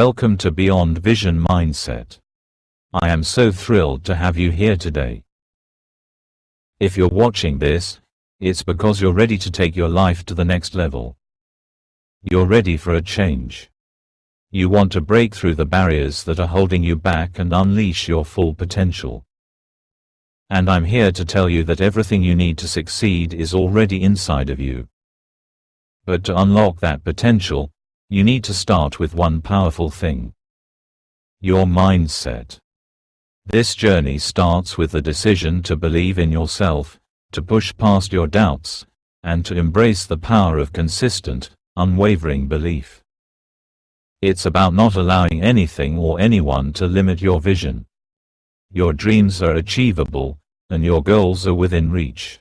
Welcome to Beyond Vision Mindset. I am so thrilled to have you here today. If you're watching this, it's because you're ready to take your life to the next level. You're ready for a change. You want to break through the barriers that are holding you back and unleash your full potential. And I'm here to tell you that everything you need to succeed is already inside of you. But to unlock that potential, you need to start with one powerful thing: your mindset. This journey starts with the decision to believe in yourself, to push past your doubts, and to embrace the power of consistent, unwavering belief. It's about not allowing anything or anyone to limit your vision. Your dreams are achievable, and your goals are within reach.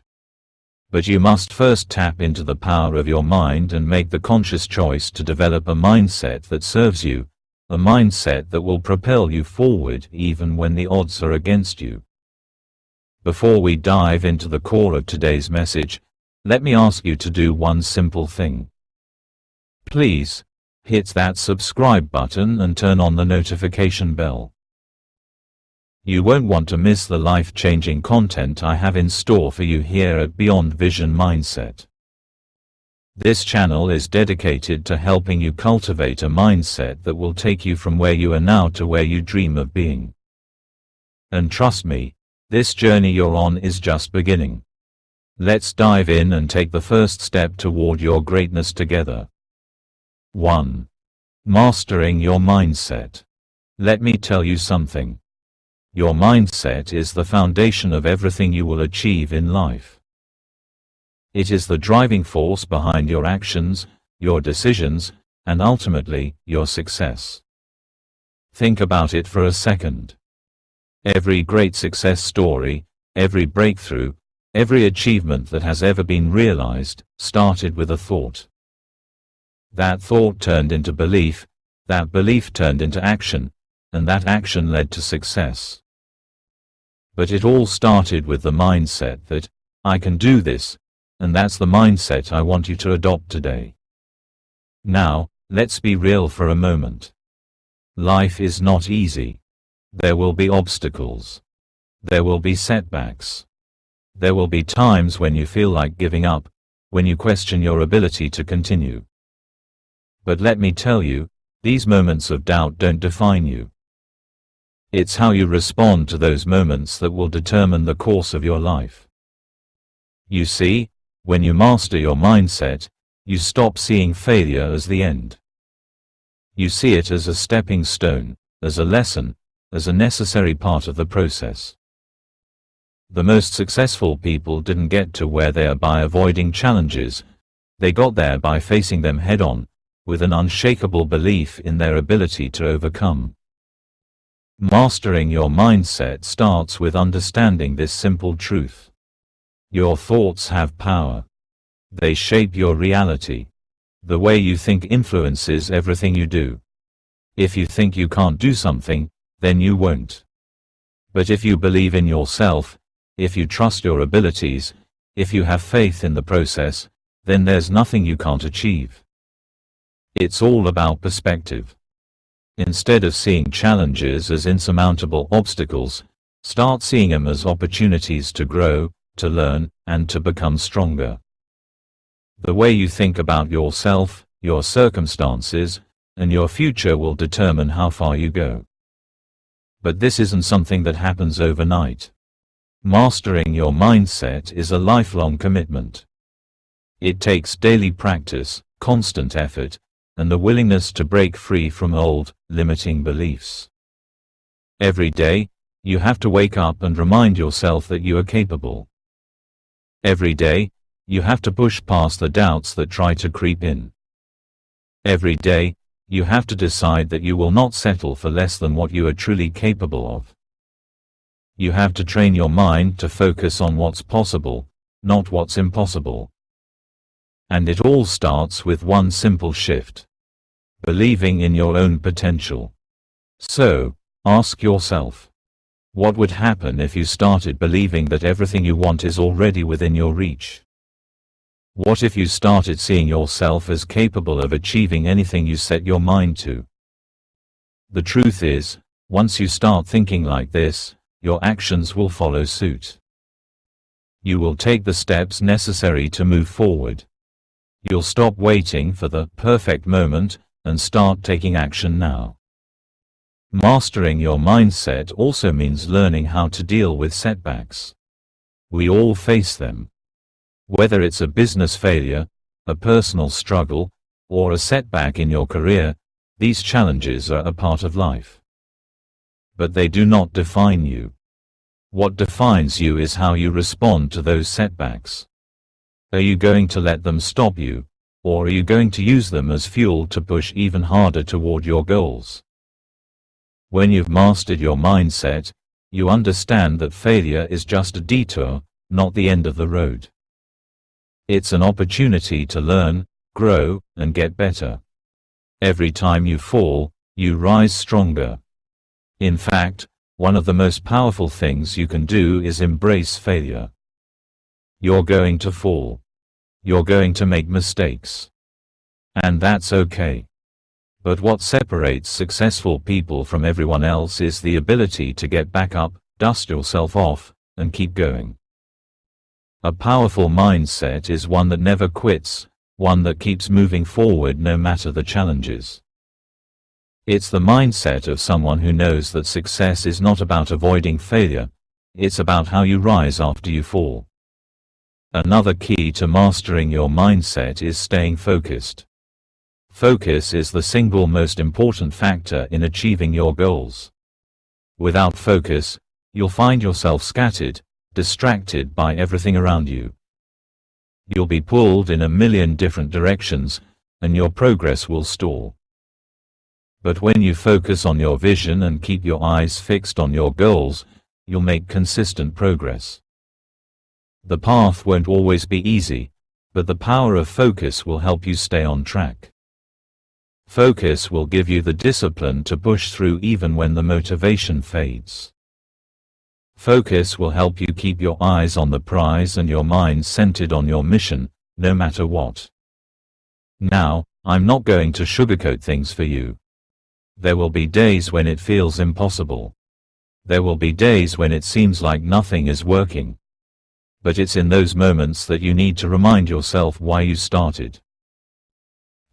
But you must first tap into the power of your mind and make the conscious choice to develop a mindset that serves you, a mindset that will propel you forward even when the odds are against you. Before we dive into the core of today's message, let me ask you to do one simple thing. Please, hit that subscribe button and turn on the notification bell. You won't want to miss the life-changing content I have in store for you here at Beyond Vision Mindset. This channel is dedicated to helping you cultivate a mindset that will take you from where you are now to where you dream of being. And trust me, this journey you're on is just beginning. Let's dive in and take the first step toward your greatness together. 1. Mastering your mindset. Let me tell you something. Your mindset is the foundation of everything you will achieve in life. It is the driving force behind your actions, your decisions, and ultimately, your success. Think about it for a second. Every great success story, every breakthrough, every achievement that has ever been realized, started with a thought. That thought turned into belief, that belief turned into action, and that action led to success. But it all started with the mindset that, I can do this, and that's the mindset I want you to adopt today. Now, let's be real for a moment. Life is not easy. There will be obstacles. There will be setbacks. There will be times when you feel like giving up, when you question your ability to continue. But let me tell you, these moments of doubt don't define you. It's how you respond to those moments that will determine the course of your life. You see, when you master your mindset, you stop seeing failure as the end. You see it as a stepping stone, as a lesson, as a necessary part of the process. The most successful people didn't get to where they are by avoiding challenges. They got there by facing them head-on, with an unshakable belief in their ability to overcome. Mastering your mindset starts with understanding this simple truth. Your thoughts have power. They shape your reality. The way you think influences everything you do. If you think you can't do something, then you won't. But if you believe in yourself, if you trust your abilities, if you have faith in the process, then there's nothing you can't achieve. It's all about perspective. Instead of seeing challenges as insurmountable obstacles, start seeing them as opportunities to grow, to learn, and to become stronger. The way you think about yourself, your circumstances, and your future will determine how far you go. But this isn't something that happens overnight. Mastering your mindset is a lifelong commitment. It takes daily practice, constant effort, and the willingness to break free from old, limiting beliefs. Every day, you have to wake up and remind yourself that you are capable. Every day, you have to push past the doubts that try to creep in. Every day, you have to decide that you will not settle for less than what you are truly capable of. You have to train your mind to focus on what's possible, not what's impossible. And it all starts with one simple shift: believing in your own potential. So, ask yourself, what would happen if you started believing that everything you want is already within your reach? What if you started seeing yourself as capable of achieving anything you set your mind to? The truth is, once you start thinking like this, your actions will follow suit. You will take the steps necessary to move forward. You'll stop waiting for the perfect moment and start taking action now. Mastering your mindset also means learning how to deal with setbacks. We all face them. Whether it's a business failure, a personal struggle, or a setback in your career, these challenges are a part of life. But they do not define you. What defines you is how you respond to those setbacks. Are you going to let them stop you, or are you going to use them as fuel to push even harder toward your goals? When you've mastered your mindset, you understand that failure is just a detour, not the end of the road. It's an opportunity to learn, grow, and get better. Every time you fall, you rise stronger. In fact, one of the most powerful things you can do is embrace failure. You're going to fall. You're going to make mistakes. And that's okay. But what separates successful people from everyone else is the ability to get back up, dust yourself off, and keep going. A powerful mindset is one that never quits, one that keeps moving forward no matter the challenges. It's the mindset of someone who knows that success is not about avoiding failure, it's about how you rise after you fall. Another key to mastering your mindset is staying focused. Focus is the single most important factor in achieving your goals. Without focus, you'll find yourself scattered, distracted by everything around you. You'll be pulled in a million different directions, and your progress will stall. But when you focus on your vision and keep your eyes fixed on your goals, you'll make consistent progress. The path won't always be easy, but the power of focus will help you stay on track. Focus will give you the discipline to push through even when the motivation fades. Focus will help you keep your eyes on the prize and your mind centered on your mission, no matter what. Now, I'm not going to sugarcoat things for you. There will be days when it feels impossible. There will be days when it seems like nothing is working. But it's in those moments that you need to remind yourself why you started.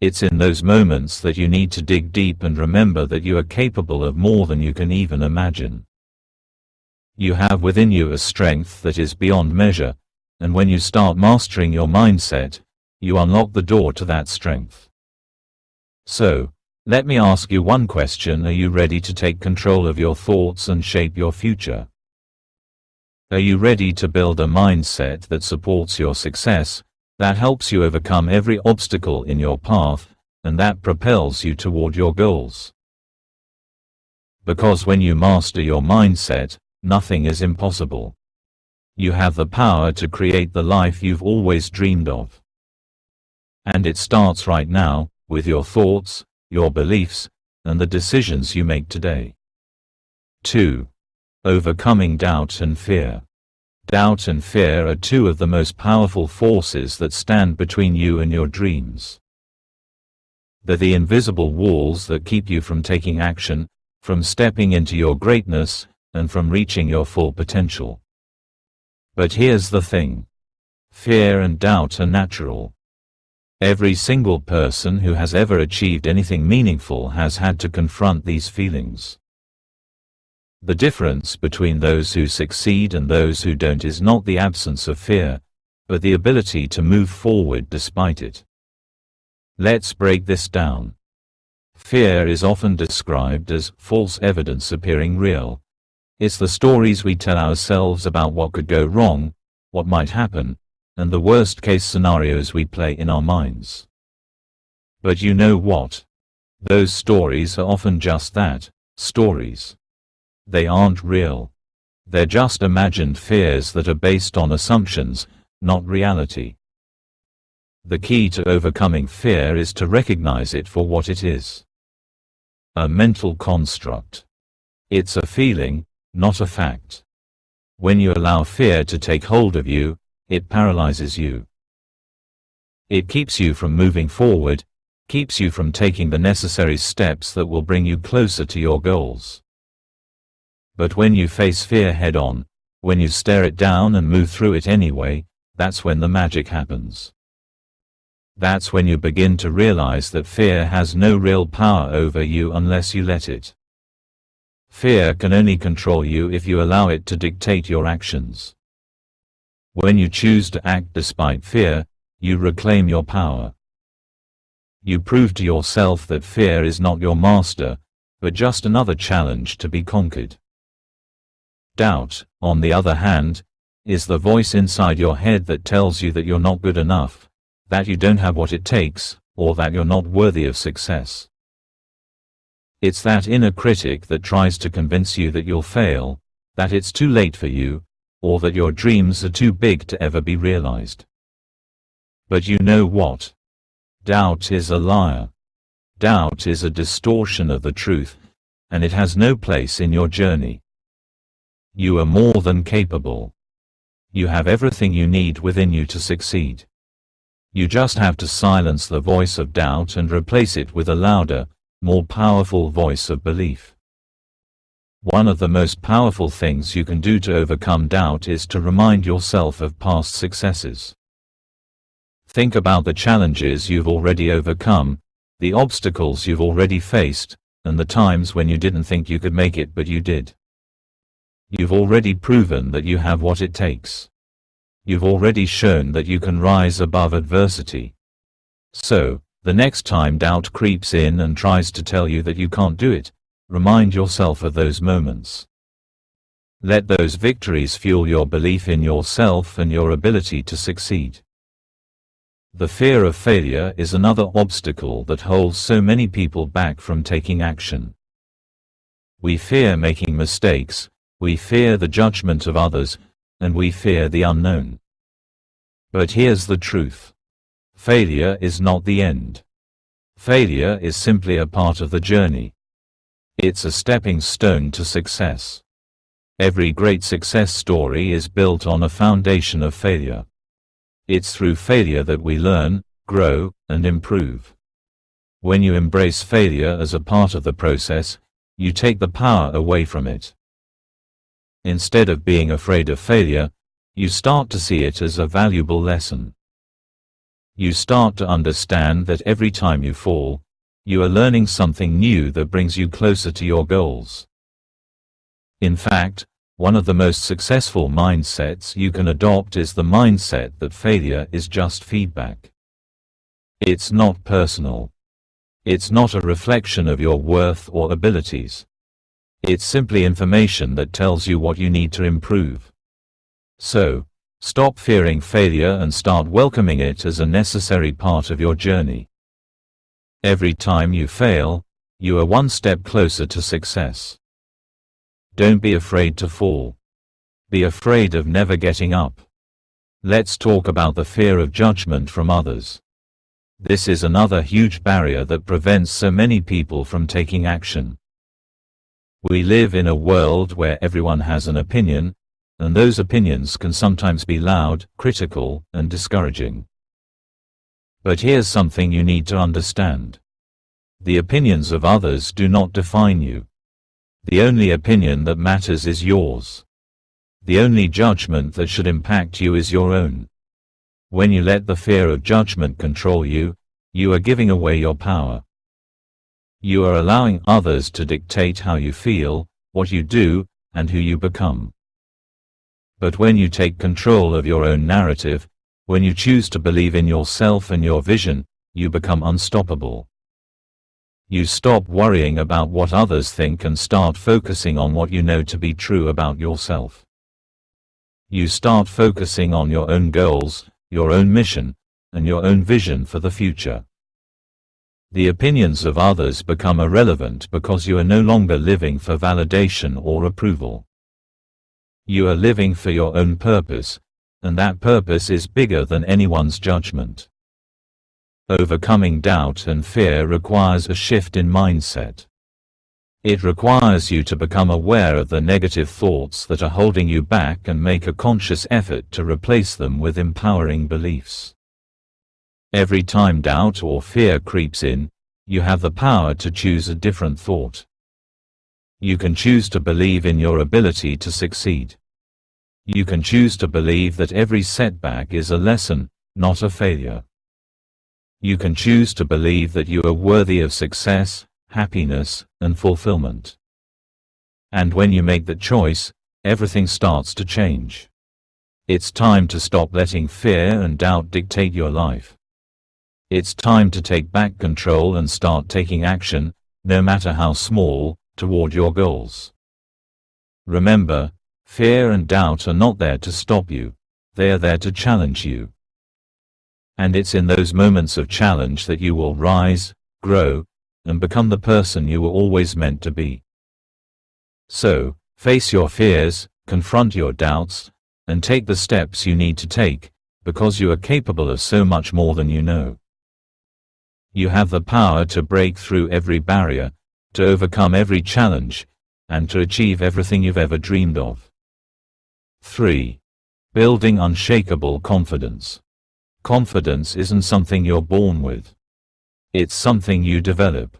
It's in those moments that you need to dig deep and remember that you are capable of more than you can even imagine. You have within you a strength that is beyond measure, and when you start mastering your mindset, you unlock the door to that strength. So, let me ask you one question: are you ready to take control of your thoughts and shape your future? Are you ready to build a mindset that supports your success, that helps you overcome every obstacle in your path, and that propels you toward your goals? Because when you master your mindset, nothing is impossible. You have the power to create the life you've always dreamed of. And it starts right now, with your thoughts, your beliefs, and the decisions you make today. 2. Overcoming doubt and fear. Doubt and fear are two of the most powerful forces that stand between you and your dreams. They're the invisible walls that keep you from taking action, from stepping into your greatness, and from reaching your full potential. But here's the thing. Fear and doubt are natural. Every single person who has ever achieved anything meaningful has had to confront these feelings. The difference between those who succeed and those who don't is not the absence of fear, but the ability to move forward despite it. Let's break this down. Fear is often described as false evidence appearing real. It's the stories we tell ourselves about what could go wrong, what might happen, and the worst-case scenarios we play in our minds. But you know what? Those stories are often just that, stories. They aren't real. They're just imagined fears that are based on assumptions, not reality. The key to overcoming fear is to recognize it for what it is. A mental construct. It's a feeling, not a fact. When you allow fear to take hold of you, it paralyzes you. It keeps you from moving forward, keeps you from taking the necessary steps that will bring you closer to your goals. But when you face fear head-on, when you stare it down and move through it anyway, that's when the magic happens. That's when you begin to realize that fear has no real power over you unless you let it. Fear can only control you if you allow it to dictate your actions. When you choose to act despite fear, you reclaim your power. You prove to yourself that fear is not your master, but just another challenge to be conquered. Doubt, on the other hand, is the voice inside your head that tells you that you're not good enough, that you don't have what it takes, or that you're not worthy of success. It's that inner critic that tries to convince you that you'll fail, that it's too late for you, or that your dreams are too big to ever be realized. But you know what? Doubt is a liar. Doubt is a distortion of the truth, and it has no place in your journey. You are more than capable. You have everything you need within you to succeed. You just have to silence the voice of doubt and replace it with a louder, more powerful voice of belief. One of the most powerful things you can do to overcome doubt is to remind yourself of past successes. Think about the challenges you've already overcome, the obstacles you've already faced, and the times when you didn't think you could make it but you did. You've already proven that you have what it takes. You've already shown that you can rise above adversity. So, the next time doubt creeps in and tries to tell you that you can't do it, remind yourself of those moments. Let those victories fuel your belief in yourself and your ability to succeed. The fear of failure is another obstacle that holds so many people back from taking action. We fear making mistakes, we fear the judgment of others, and we fear the unknown. But here's the truth. Failure is not the end. Failure is simply a part of the journey. It's a stepping stone to success. Every great success story is built on a foundation of failure. It's through failure that we learn, grow, and improve. When you embrace failure as a part of the process, you take the power away from it. Instead of being afraid of failure, you start to see it as a valuable lesson. You start to understand that every time you fall, you are learning something new that brings you closer to your goals. In fact, one of the most successful mindsets you can adopt is the mindset that failure is just feedback. It's not personal. It's not a reflection of your worth or abilities. It's simply information that tells you what you need to improve. So, stop fearing failure and start welcoming it as a necessary part of your journey. Every time you fail, you are one step closer to success. Don't be afraid to fall. Be afraid of never getting up. Let's talk about the fear of judgment from others. This is another huge barrier that prevents so many people from taking action. We live in a world where everyone has an opinion, and those opinions can sometimes be loud, critical, and discouraging. But here's something you need to understand. The opinions of others do not define you. The only opinion that matters is yours. The only judgment that should impact you is your own. When you let the fear of judgment control you, you are giving away your power. You are allowing others to dictate how you feel, what you do, and who you become. But when you take control of your own narrative, when you choose to believe in yourself and your vision, you become unstoppable. You stop worrying about what others think and start focusing on what you know to be true about yourself. You start focusing on your own goals, your own mission, and your own vision for the future. The opinions of others become irrelevant because you are no longer living for validation or approval. You are living for your own purpose, and that purpose is bigger than anyone's judgment. Overcoming doubt and fear requires a shift in mindset. It requires you to become aware of the negative thoughts that are holding you back and make a conscious effort to replace them with empowering beliefs. Every time doubt or fear creeps in, you have the power to choose a different thought. You can choose to believe in your ability to succeed. You can choose to believe that every setback is a lesson, not a failure. You can choose to believe that you are worthy of success, happiness, and fulfillment. And when you make that choice, everything starts to change. It's time to stop letting fear and doubt dictate your life. It's time to take back control and start taking action, no matter how small, toward your goals. Remember, fear and doubt are not there to stop you, they are there to challenge you. And it's in those moments of challenge that you will rise, grow, and become the person you were always meant to be. So, face your fears, confront your doubts, and take the steps you need to take, because you are capable of so much more than you know. You have the power to break through every barrier, to overcome every challenge, and to achieve everything you've ever dreamed of. 3. Building unshakable confidence. Confidence isn't something you're born with. It's something you develop.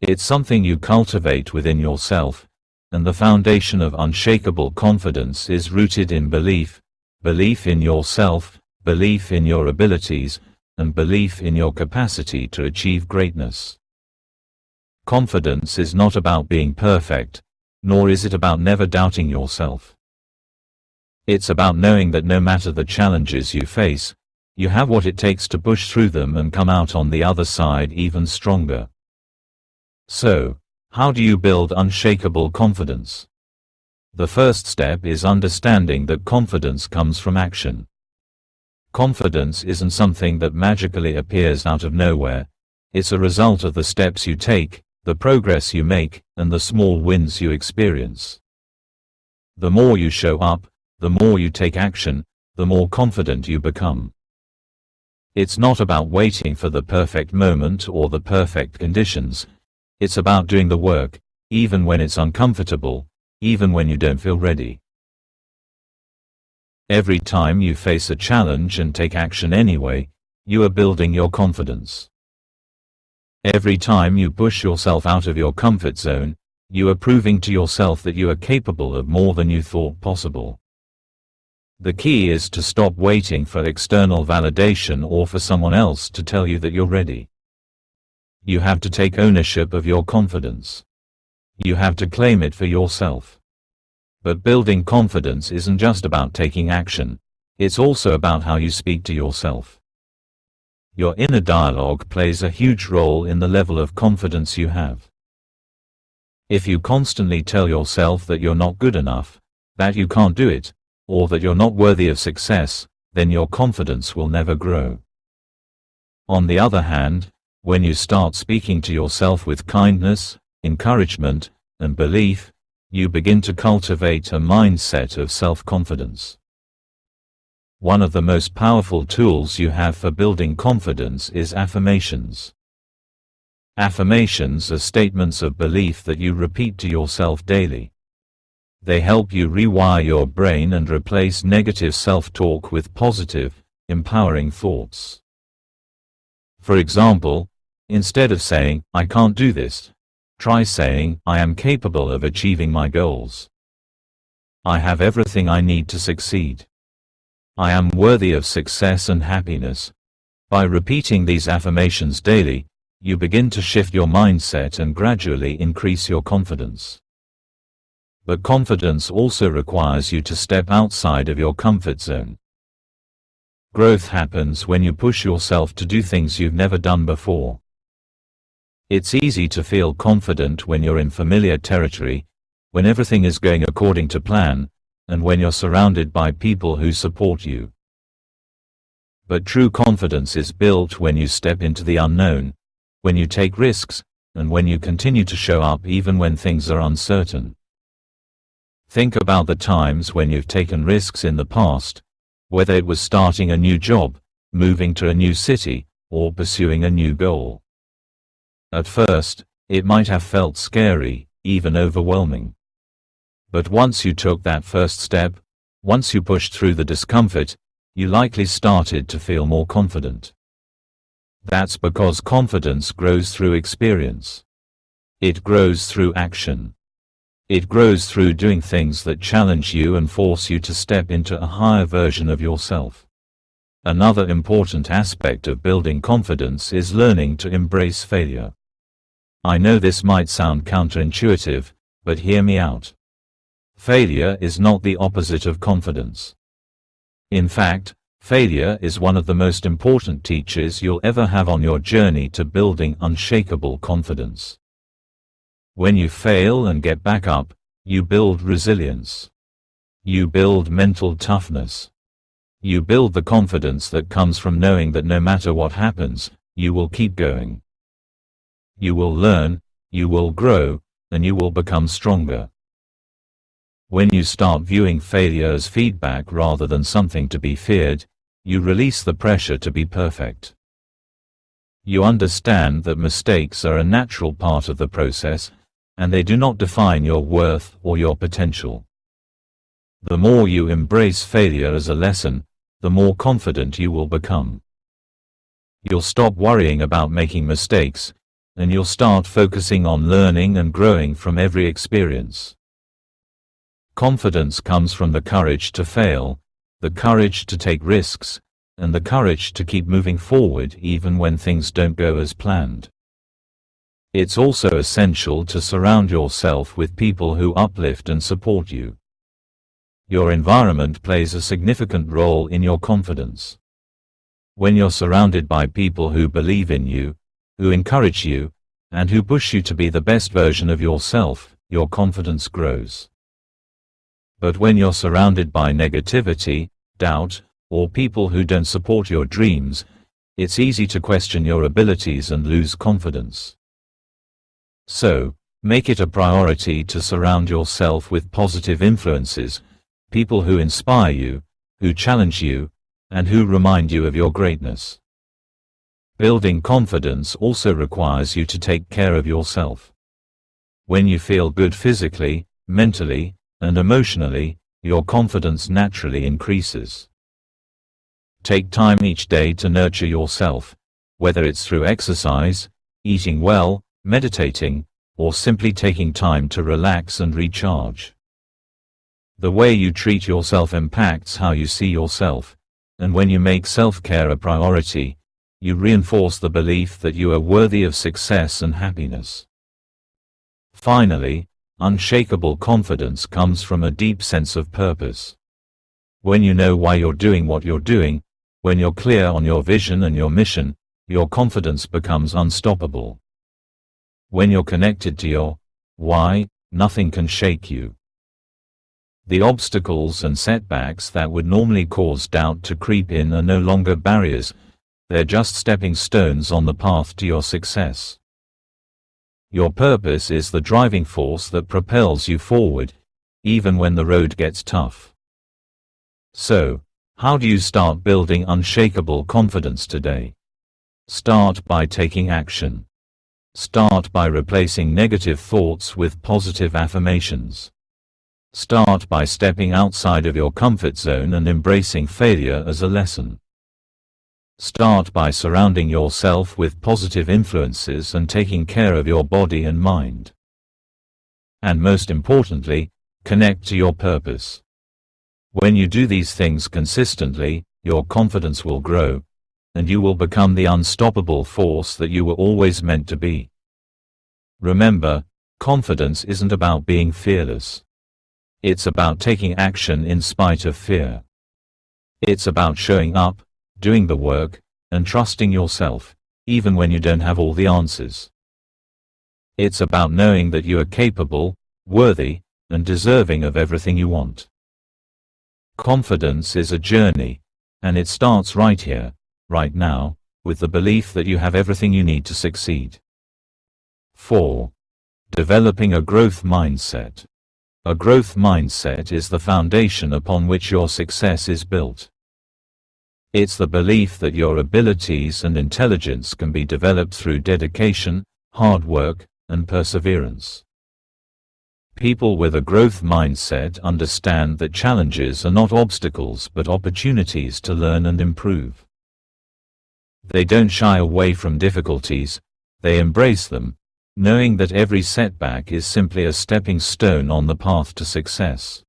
It's something you cultivate within yourself, and the foundation of unshakable confidence is rooted in belief, belief in yourself, belief in your abilities, and belief in your capacity to achieve greatness. Confidence is not about being perfect, nor is it about never doubting yourself. It's about knowing that no matter the challenges you face, you have what it takes to push through them and come out on the other side even stronger. So, how do you build unshakable confidence? The first step is understanding that confidence comes from action. Confidence isn't something that magically appears out of nowhere, it's a result of the steps you take, the progress you make, and the small wins you experience. The more you show up, the more you take action, the more confident you become. It's not about waiting for the perfect moment or the perfect conditions. It's about doing the work, even when it's uncomfortable, even when you don't feel ready. Every time you face a challenge and take action anyway, you are building your confidence. Every time you push yourself out of your comfort zone, you are proving to yourself that you are capable of more than you thought possible. The key is to stop waiting for external validation or for someone else to tell you that you're ready. You have to take ownership of your confidence. You have to claim it for yourself. But building confidence isn't just about taking action, it's also about how you speak to yourself. Your inner dialogue plays a huge role in the level of confidence you have. If you constantly tell yourself that you're not good enough, that you can't do it, or that you're not worthy of success, then your confidence will never grow. On the other hand, when you start speaking to yourself with kindness, encouragement, and belief, you begin to cultivate a mindset of self-confidence. One of the most powerful tools you have for building confidence is affirmations. Affirmations are statements of belief that you repeat to yourself daily. They help you rewire your brain and replace negative self-talk with positive, empowering thoughts. For example, instead of saying, "I can't do this," try saying, "I am capable of achieving my goals. I have everything I need to succeed. I am worthy of success and happiness." By repeating these affirmations daily, you begin to shift your mindset and gradually increase your confidence. But confidence also requires you to step outside of your comfort zone. Growth happens when you push yourself to do things you've never done before. It's easy to feel confident when you're in familiar territory, when everything is going according to plan, and when you're surrounded by people who support you. But true confidence is built when you step into the unknown, when you take risks, and when you continue to show up even when things are uncertain. Think about the times when you've taken risks in the past, whether it was starting a new job, moving to a new city, or pursuing a new goal. At first, it might have felt scary, even overwhelming. But once you took that first step, once you pushed through the discomfort, you likely started to feel more confident. That's because confidence grows through experience. It grows through action. It grows through doing things that challenge you and force you to step into a higher version of yourself. Another important aspect of building confidence is learning to embrace failure. I know this might sound counterintuitive, but hear me out. Failure is not the opposite of confidence. In fact, failure is one of the most important teachers you'll ever have on your journey to building unshakable confidence. When you fail and get back up, you build resilience. You build mental toughness. You build the confidence that comes from knowing that no matter what happens, you will keep going. You will learn, you will grow, and you will become stronger. When you start viewing failure as feedback rather than something to be feared, you release the pressure to be perfect. You understand that mistakes are a natural part of the process, and they do not define your worth or your potential. The more you embrace failure as a lesson, the more confident you will become. You'll stop worrying about making mistakes, and you'll start focusing on learning and growing from every experience. Confidence comes from the courage to fail, the courage to take risks, and the courage to keep moving forward even when things don't go as planned. It's also essential to surround yourself with people who uplift and support you. Your environment plays a significant role in your confidence. When you're surrounded by people who believe in you, who encourage you, and who push you to be the best version of yourself, your confidence grows. But when you're surrounded by negativity, doubt, or people who don't support your dreams, it's easy to question your abilities and lose confidence. So, make it a priority to surround yourself with positive influences, people who inspire you, who challenge you, and who remind you of your greatness. Building confidence also requires you to take care of yourself. When you feel good physically, mentally, and emotionally, your confidence naturally increases. Take time each day to nurture yourself, whether it's through exercise, eating well, meditating, or simply taking time to relax and recharge. The way you treat yourself impacts how you see yourself, and when you make self-care a priority, you reinforce the belief that you are worthy of success and happiness. Finally, unshakable confidence comes from a deep sense of purpose. When you know why you're doing what you're doing, when you're clear on your vision and your mission, your confidence becomes unstoppable. When you're connected to your why, nothing can shake you. The obstacles and setbacks that would normally cause doubt to creep in are no longer barriers, they're just stepping stones on the path to your success. Your purpose is the driving force that propels you forward, even when the road gets tough. So, how do you start building unshakable confidence today? Start by taking action. Start by replacing negative thoughts with positive affirmations. Start by stepping outside of your comfort zone and embracing failure as a lesson. Start by surrounding yourself with positive influences and taking care of your body and mind. And most importantly, connect to your purpose. When you do these things consistently, your confidence will grow, and you will become the unstoppable force that you were always meant to be. Remember, confidence isn't about being fearless. It's about taking action in spite of fear. It's about showing up, doing the work, and trusting yourself, even when you don't have all the answers. It's about knowing that you are capable, worthy, and deserving of everything you want. Confidence is a journey, and it starts right here, right now, with the belief that you have everything you need to succeed. 4. Developing a growth mindset. A growth mindset is the foundation upon which your success is built. It's the belief that your abilities and intelligence can be developed through dedication, hard work, and perseverance. People with a growth mindset understand that challenges are not obstacles but opportunities to learn and improve. They don't shy away from difficulties, they embrace them, knowing that every setback is simply a stepping stone on the path to success.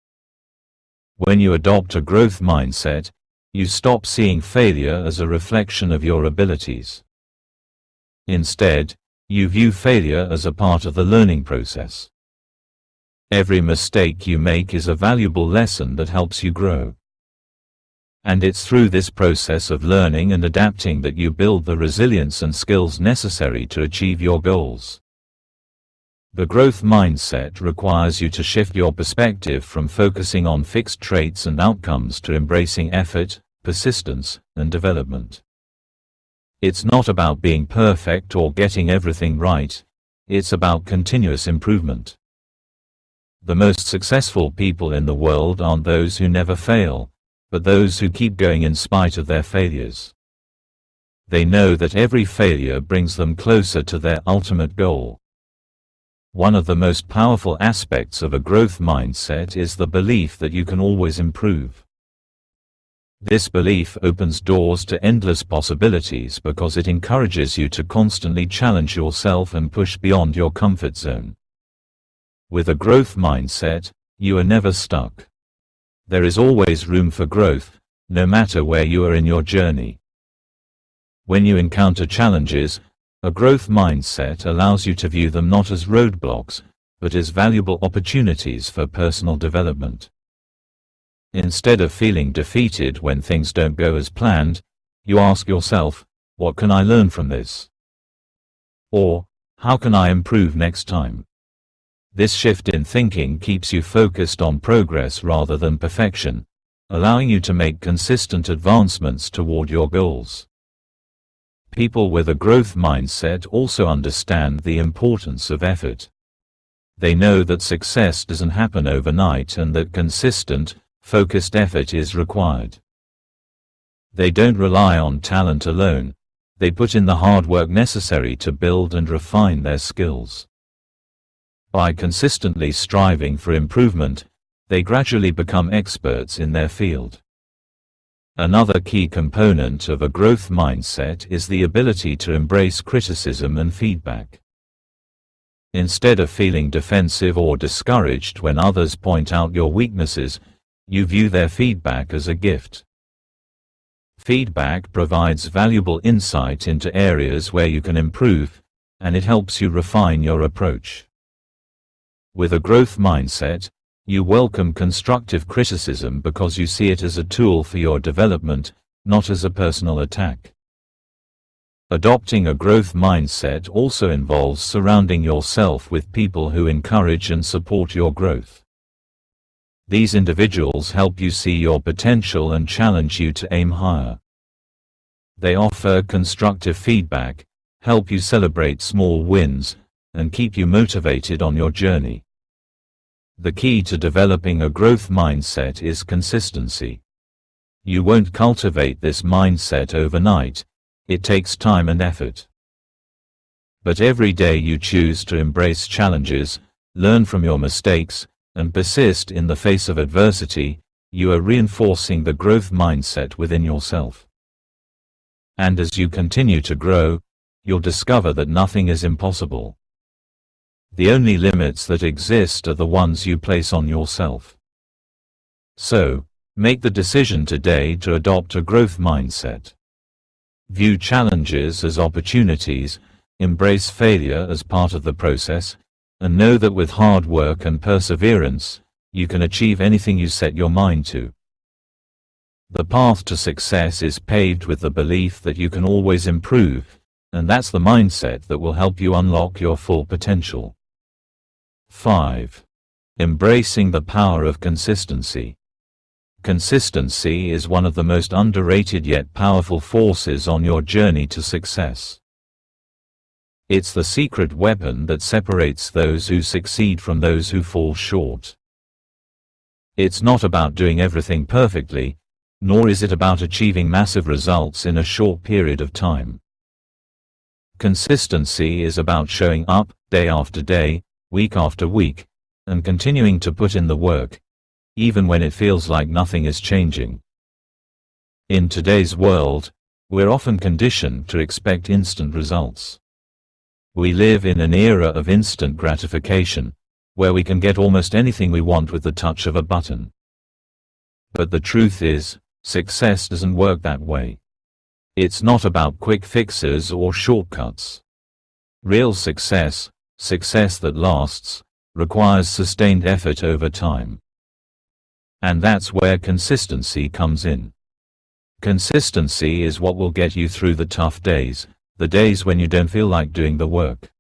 When you adopt a growth mindset, you stop seeing failure as a reflection of your abilities. Instead, you view failure as a part of the learning process. Every mistake you make is a valuable lesson that helps you grow. And it's through this process of learning and adapting that you build the resilience and skills necessary to achieve your goals. The growth mindset requires you to shift your perspective from focusing on fixed traits and outcomes to embracing effort, persistence, and development. It's not about being perfect or getting everything right, it's about continuous improvement. The most successful people in the world aren't those who never fail, but those who keep going in spite of their failures. They know that every failure brings them closer to their ultimate goal. One of the most powerful aspects of a growth mindset is the belief that you can always improve. This belief opens doors to endless possibilities because it encourages you to constantly challenge yourself and push beyond your comfort zone. With a growth mindset, you are never stuck. There is always room for growth, no matter where you are in your journey. When you encounter challenges, a growth mindset allows you to view them not as roadblocks, but as valuable opportunities for personal development. Instead of feeling defeated when things don't go as planned, you ask yourself, what can I learn from this? Or, how can I improve next time? This shift in thinking keeps you focused on progress rather than perfection, allowing you to make consistent advancements toward your goals. People with a growth mindset also understand the importance of effort. They know that success doesn't happen overnight and that consistent, focused effort is required. They don't rely on talent alone, they put in the hard work necessary to build and refine their skills. By consistently striving for improvement, they gradually become experts in their field. Another key component of a growth mindset is the ability to embrace criticism and feedback. Instead of feeling defensive or discouraged when others point out your weaknesses, you view their feedback as a gift. Feedback provides valuable insight into areas where you can improve, and it helps you refine your approach. With a growth mindset, you welcome constructive criticism because you see it as a tool for your development, not as a personal attack. Adopting a growth mindset also involves surrounding yourself with people who encourage and support your growth. These individuals help you see your potential and challenge you to aim higher. They offer constructive feedback, help you celebrate small wins, and keep you motivated on your journey. The key to developing a growth mindset is consistency. You won't cultivate this mindset overnight, it takes time and effort. But every day you choose to embrace challenges, learn from your mistakes, and persist in the face of adversity, you are reinforcing the growth mindset within yourself. And as you continue to grow, you'll discover that nothing is impossible. The only limits that exist are the ones you place on yourself. So, make the decision today to adopt a growth mindset. View challenges as opportunities, embrace failure as part of the process, and know that with hard work and perseverance, you can achieve anything you set your mind to. The path to success is paved with the belief that you can always improve, and that's the mindset that will help you unlock your full potential. 5. Embracing the power of consistency. Consistency is one of the most underrated yet powerful forces on your journey to success. It's the secret weapon that separates those who succeed from those who fall short. It's not about doing everything perfectly, nor is it about achieving massive results in a short period of time. Consistency is about showing up, day after day, week after week, and continuing to put in the work, even when it feels like nothing is changing. In today's world, We're often conditioned to expect instant results. We live in an era of instant gratification, where we can get almost anything we want with the touch of a button. But the truth is, success doesn't work that way. It's not about quick fixes or shortcuts. Real success, success that lasts, requires sustained effort over time. And that's where consistency comes in. Consistency is what will get you through the tough days, the days when you don't feel like doing the work.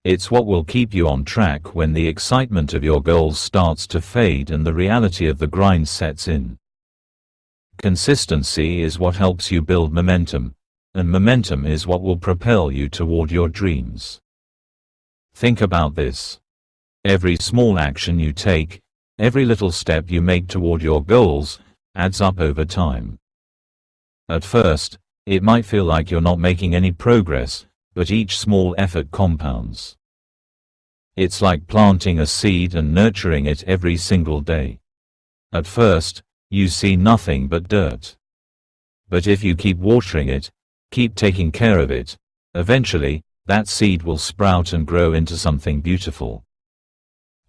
It's what will keep you on track when the excitement of your goals starts to fade and the reality of the grind sets in. Consistency is what helps you build momentum, and momentum is what will propel you toward your dreams. Think about this. Every small action you take, every little step you make toward your goals, adds up over time. At first, it might feel like you're not making any progress, but each small effort compounds. It's like planting a seed and nurturing it every single day. At first, you see nothing but dirt. But if you keep watering it, keep taking care of it, eventually, that seed will sprout and grow into something beautiful.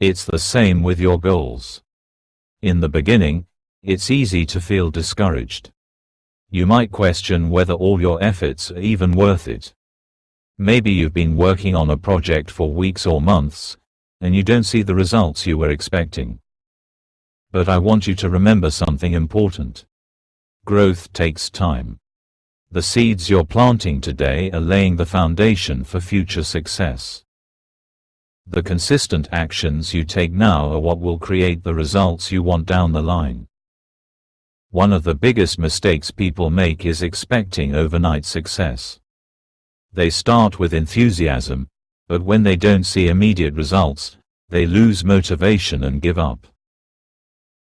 It's the same with your goals. In the beginning, it's easy to feel discouraged. You might question whether all your efforts are even worth it. Maybe you've been working on a project for weeks or months, and you don't see the results you were expecting. But I want you to remember something important. Growth takes time. The seeds you're planting today are laying the foundation for future success. The consistent actions you take now are what will create the results you want down the line. One of the biggest mistakes people make is expecting overnight success. They start with enthusiasm, but when they don't see immediate results, they lose motivation and give up.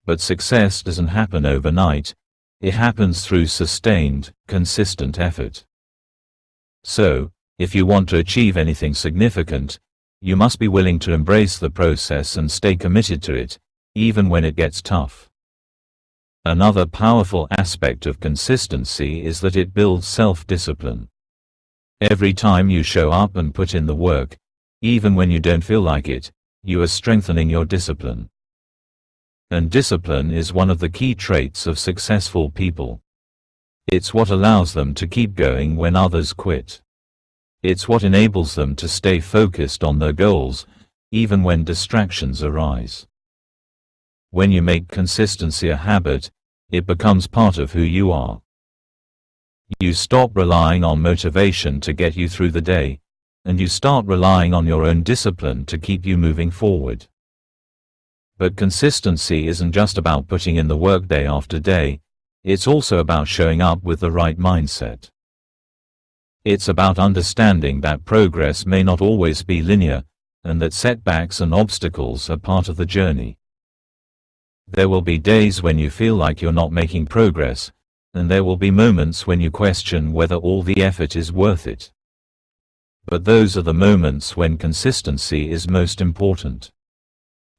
But success doesn't happen overnight, it happens through sustained, consistent effort. So, if you want to achieve anything significant, you must be willing to embrace the process and stay committed to it, even when it gets tough. Another powerful aspect of consistency is that it builds self-discipline. Every time you show up and put in the work, even when you don't feel like it, you are strengthening your discipline. And discipline is one of the key traits of successful people. It's what allows them to keep going when others quit. It's what enables them to stay focused on their goals, even when distractions arise. When you make consistency a habit, it becomes part of who you are. You stop relying on motivation to get you through the day, and you start relying on your own discipline to keep you moving forward. But consistency isn't just about putting in the work day after day, it's also about showing up with the right mindset. It's about understanding that progress may not always be linear, and that setbacks and obstacles are part of the journey. There will be days when you feel like you're not making progress, and there will be moments when you question whether all the effort is worth it. But those are the moments when consistency is most important.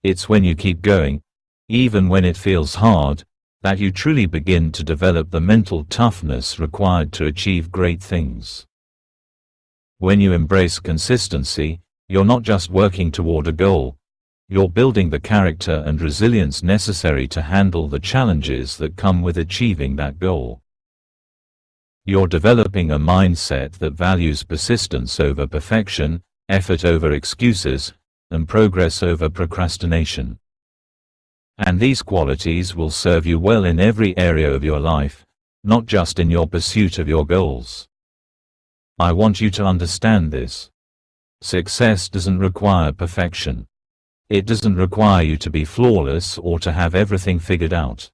It's when you keep going, even when it feels hard, that you truly begin to develop the mental toughness required to achieve great things. When you embrace consistency, you're not just working toward a goal, you're building the character and resilience necessary to handle the challenges that come with achieving that goal. You're developing a mindset that values persistence over perfection, effort over excuses, and progress over procrastination. And these qualities will serve you well in every area of your life, not just in your pursuit of your goals. I want you to understand this. Success doesn't require perfection. It doesn't require you to be flawless or to have everything figured out.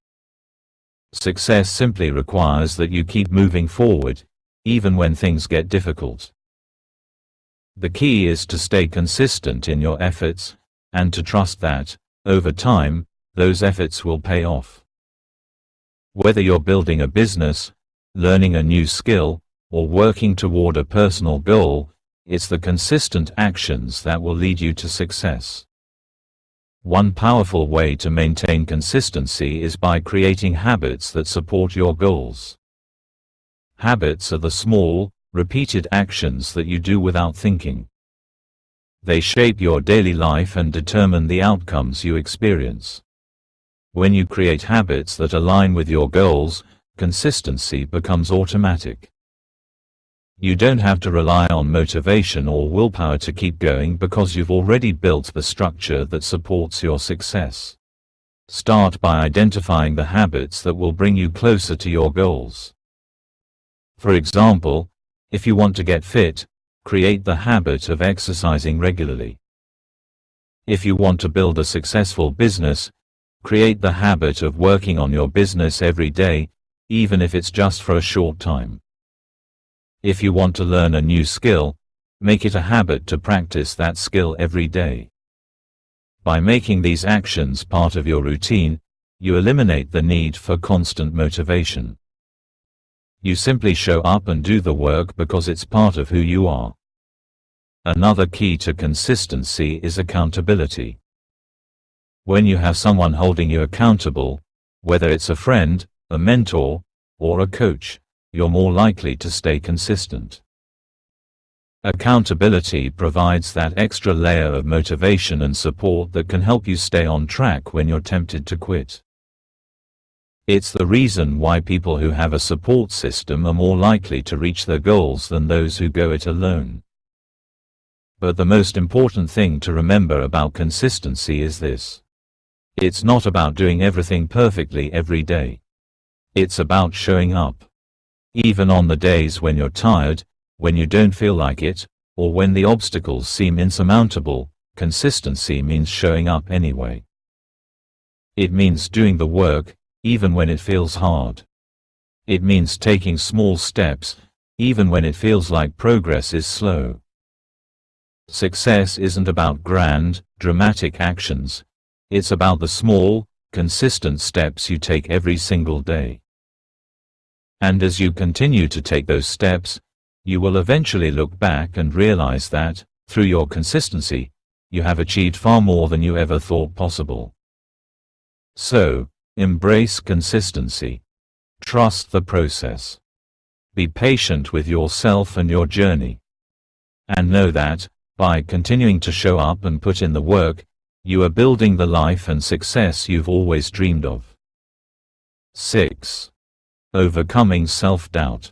Success simply requires that you keep moving forward, even when things get difficult. The key is to stay consistent in your efforts, and to trust that, over time, those efforts will pay off. Whether you're building a business, learning a new skill, or working toward a personal goal, it's the consistent actions that will lead you to success. One powerful way to maintain consistency is by creating habits that support your goals. Habits are the small, repeated actions that you do without thinking. They shape your daily life and determine the outcomes you experience. When you create habits that align with your goals, consistency becomes automatic. You don't have to rely on motivation or willpower to keep going because you've already built the structure that supports your success. Start by identifying the habits that will bring you closer to your goals. For example, if you want to get fit, create the habit of exercising regularly. If you want to build a successful business, create the habit of working on your business every day, even if it's just for a short time. If you want to learn a new skill, make it a habit to practice that skill every day. By making these actions part of your routine, you eliminate the need for constant motivation. You simply show up and do the work because it's part of who you are. Another key to consistency is accountability. When you have someone holding you accountable, whether it's a friend, a mentor, or a coach, you're more likely to stay consistent. Accountability provides that extra layer of motivation and support that can help you stay on track when you're tempted to quit. It's the reason why people who have a support system are more likely to reach their goals than those who go it alone. But the most important thing to remember about consistency is this. It's not about doing everything perfectly every day. It's about showing up. Even on the days when you're tired, when you don't feel like it, or when the obstacles seem insurmountable, consistency means showing up anyway. It means doing the work, even when it feels hard. It means taking small steps, even when it feels like progress is slow. Success isn't about grand, dramatic actions. It's about the small, consistent steps you take every single day. And as you continue to take those steps, you will eventually look back and realize that, through your consistency, you have achieved far more than you ever thought possible. So, embrace consistency. Trust the process. Be patient with yourself and your journey. And know that, by continuing to show up and put in the work, you are building the life and success you've always dreamed of. 6. Overcoming self-doubt.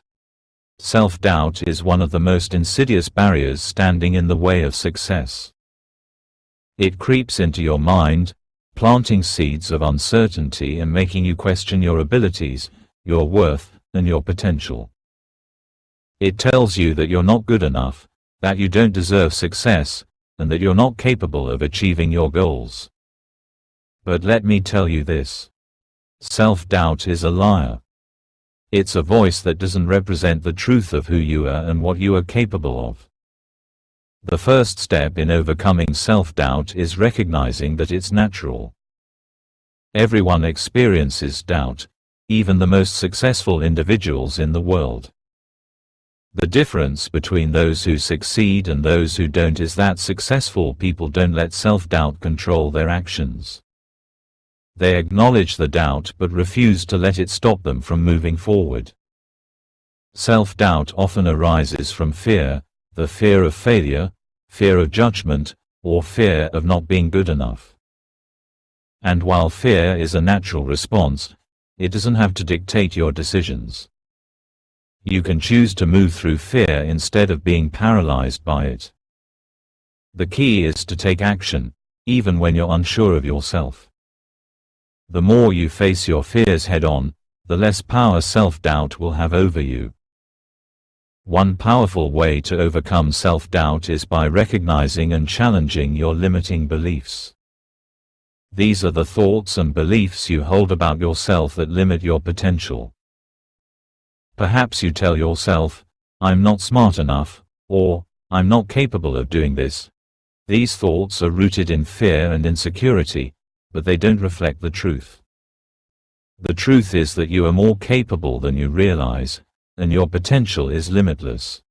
Self-doubt is one of the most insidious barriers standing in the way of success. It creeps into your mind, planting seeds of uncertainty and making you question your abilities, your worth, and your potential. It tells you that you're not good enough, that you don't deserve success, and that you're not capable of achieving your goals. But let me tell you this. Self-doubt is a liar. It's a voice that doesn't represent the truth of who you are and what you are capable of. The first step in overcoming self-doubt is recognizing that it's natural. Everyone experiences doubt, even the most successful individuals in the world. The difference between those who succeed and those who don't is that successful people don't let self-doubt control their actions. They acknowledge the doubt but refuse to let it stop them from moving forward. Self-doubt often arises from fear, the fear of failure, fear of judgment, or fear of not being good enough. And while fear is a natural response, it doesn't have to dictate your decisions. You can choose to move through fear instead of being paralyzed by it. The key is to take action, even when you're unsure of yourself. The more you face your fears head-on, the less power self-doubt will have over you. One powerful way to overcome self-doubt is by recognizing and challenging your limiting beliefs. These are the thoughts and beliefs you hold about yourself that limit your potential. Perhaps you tell yourself, "I'm not smart enough," or "I'm not capable of doing this." These thoughts are rooted in fear and insecurity, but they don't reflect the truth. The truth is that you are more capable than you realize, and your potential is limitless.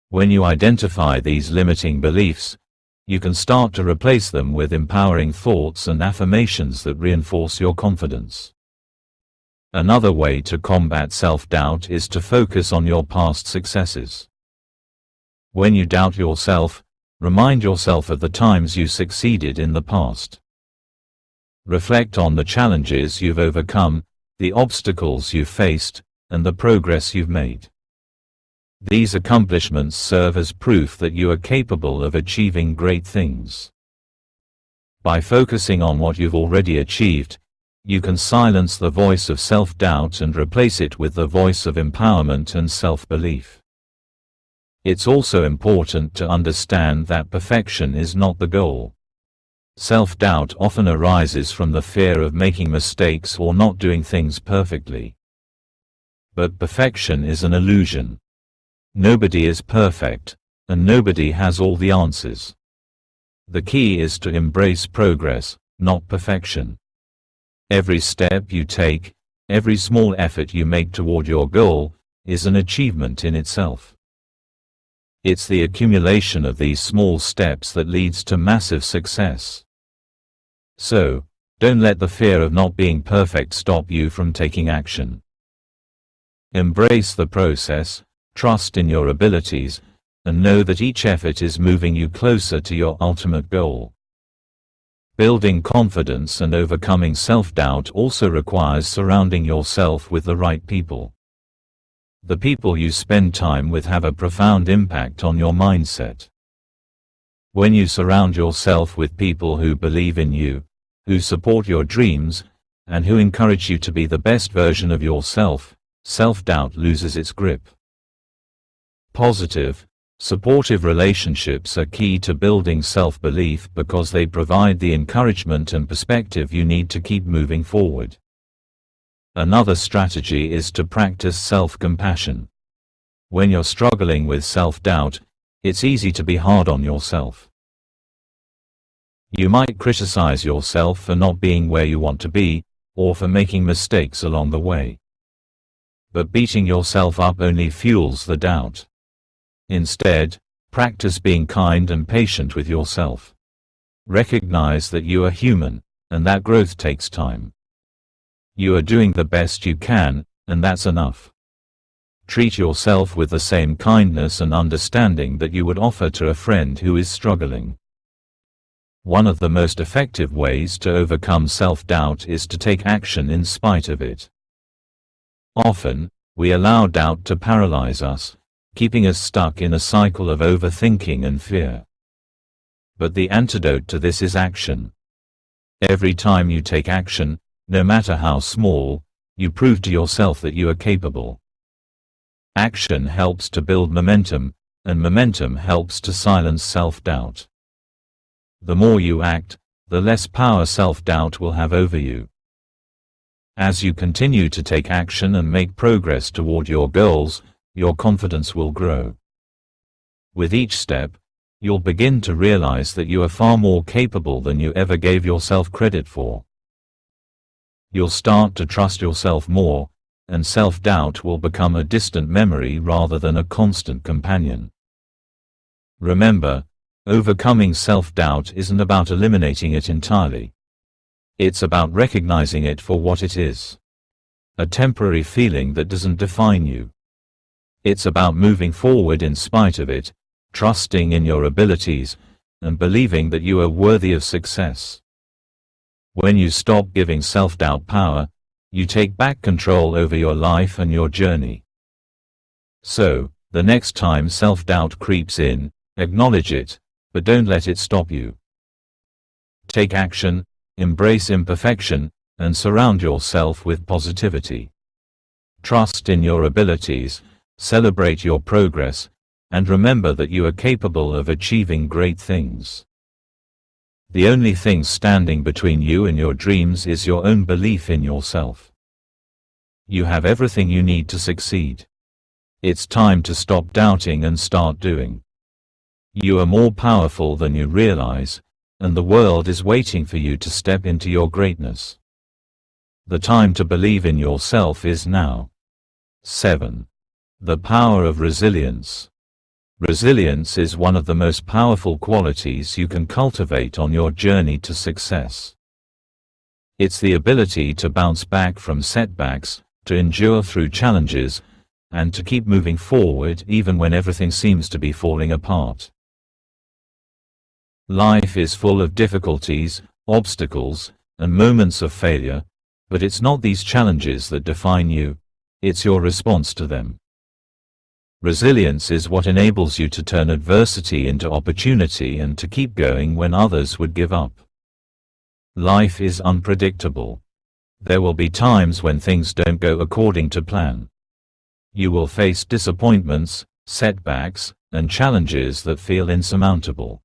When you identify these limiting beliefs, you can start to replace them with empowering thoughts and affirmations that reinforce your confidence. Another way to combat self-doubt is to focus on your past successes. When you doubt yourself, remind yourself of the times you succeeded in the past. Reflect on the challenges you've overcome, the obstacles you've faced, and the progress you've made. These accomplishments serve as proof that you are capable of achieving great things. By focusing on what you've already achieved, you can silence the voice of self-doubt and replace it with the voice of empowerment and self-belief. It's also important to understand that perfection is not the goal. Self-doubt often arises from the fear of making mistakes or not doing things perfectly. But perfection is an illusion. Nobody is perfect, and nobody has all the answers. The key is to embrace progress, not perfection. Every step you take, every small effort you make toward your goal, is an achievement in itself. It's the accumulation of these small steps that leads to massive success. So, don't let the fear of not being perfect stop you from taking action. Embrace the process, trust in your abilities, and know that each effort is moving you closer to your ultimate goal. Building confidence and overcoming self-doubt also requires surrounding yourself with the right people. The people you spend time with have a profound impact on your mindset. When you surround yourself with people who believe in you, who support your dreams, and who encourage you to be the best version of yourself, self-doubt loses its grip. Positive, supportive relationships are key to building self-belief because they provide the encouragement and perspective you need to keep moving forward. Another strategy is to practice self-compassion. When you're struggling with self-doubt, it's easy to be hard on yourself. You might criticize yourself for not being where you want to be, or for making mistakes along the way. But beating yourself up only fuels the doubt. Instead, practice being kind and patient with yourself. Recognize that you are human, and that growth takes time. You are doing the best you can, and that's enough. Treat yourself with the same kindness and understanding that you would offer to a friend who is struggling. One of the most effective ways to overcome self-doubt is to take action in spite of it. Often, we allow doubt to paralyze us, keeping us stuck in a cycle of overthinking and fear. But the antidote to this is action. Every time you take action, no matter how small, you prove to yourself that you are capable. Action helps to build momentum, and momentum helps to silence self-doubt. The more you act, the less power self-doubt will have over you. As you continue to take action and make progress toward your goals, your confidence will grow. With each step, you'll begin to realize that you are far more capable than you ever gave yourself credit for. You'll start to trust yourself more, and self-doubt will become a distant memory rather than a constant companion. Remember, overcoming self-doubt isn't about eliminating it entirely. It's about recognizing it for what it is. A temporary feeling that doesn't define you. It's about moving forward in spite of it, trusting in your abilities, and believing that you are worthy of success. When you stop giving self-doubt power, you take back control over your life and your journey. So, the next time self-doubt creeps in, acknowledge it, but don't let it stop you. Take action, embrace imperfection, and surround yourself with positivity. Trust in your abilities, celebrate your progress, and remember that you are capable of achieving great things. The only thing standing between you and your dreams is your own belief in yourself. You have everything you need to succeed. It's time to stop doubting and start doing. You are more powerful than you realize, and the world is waiting for you to step into your greatness. The time to believe in yourself is now. 7. The power of resilience. Resilience is one of the most powerful qualities you can cultivate on your journey to success. It's the ability to bounce back from setbacks, to endure through challenges, and to keep moving forward even when everything seems to be falling apart. Life is full of difficulties, obstacles, and moments of failure, but it's not these challenges that define you, it's your response to them. Resilience is what enables you to turn adversity into opportunity and to keep going when others would give up. Life is unpredictable. There will be times when things don't go according to plan. You will face disappointments, setbacks, and challenges that feel insurmountable.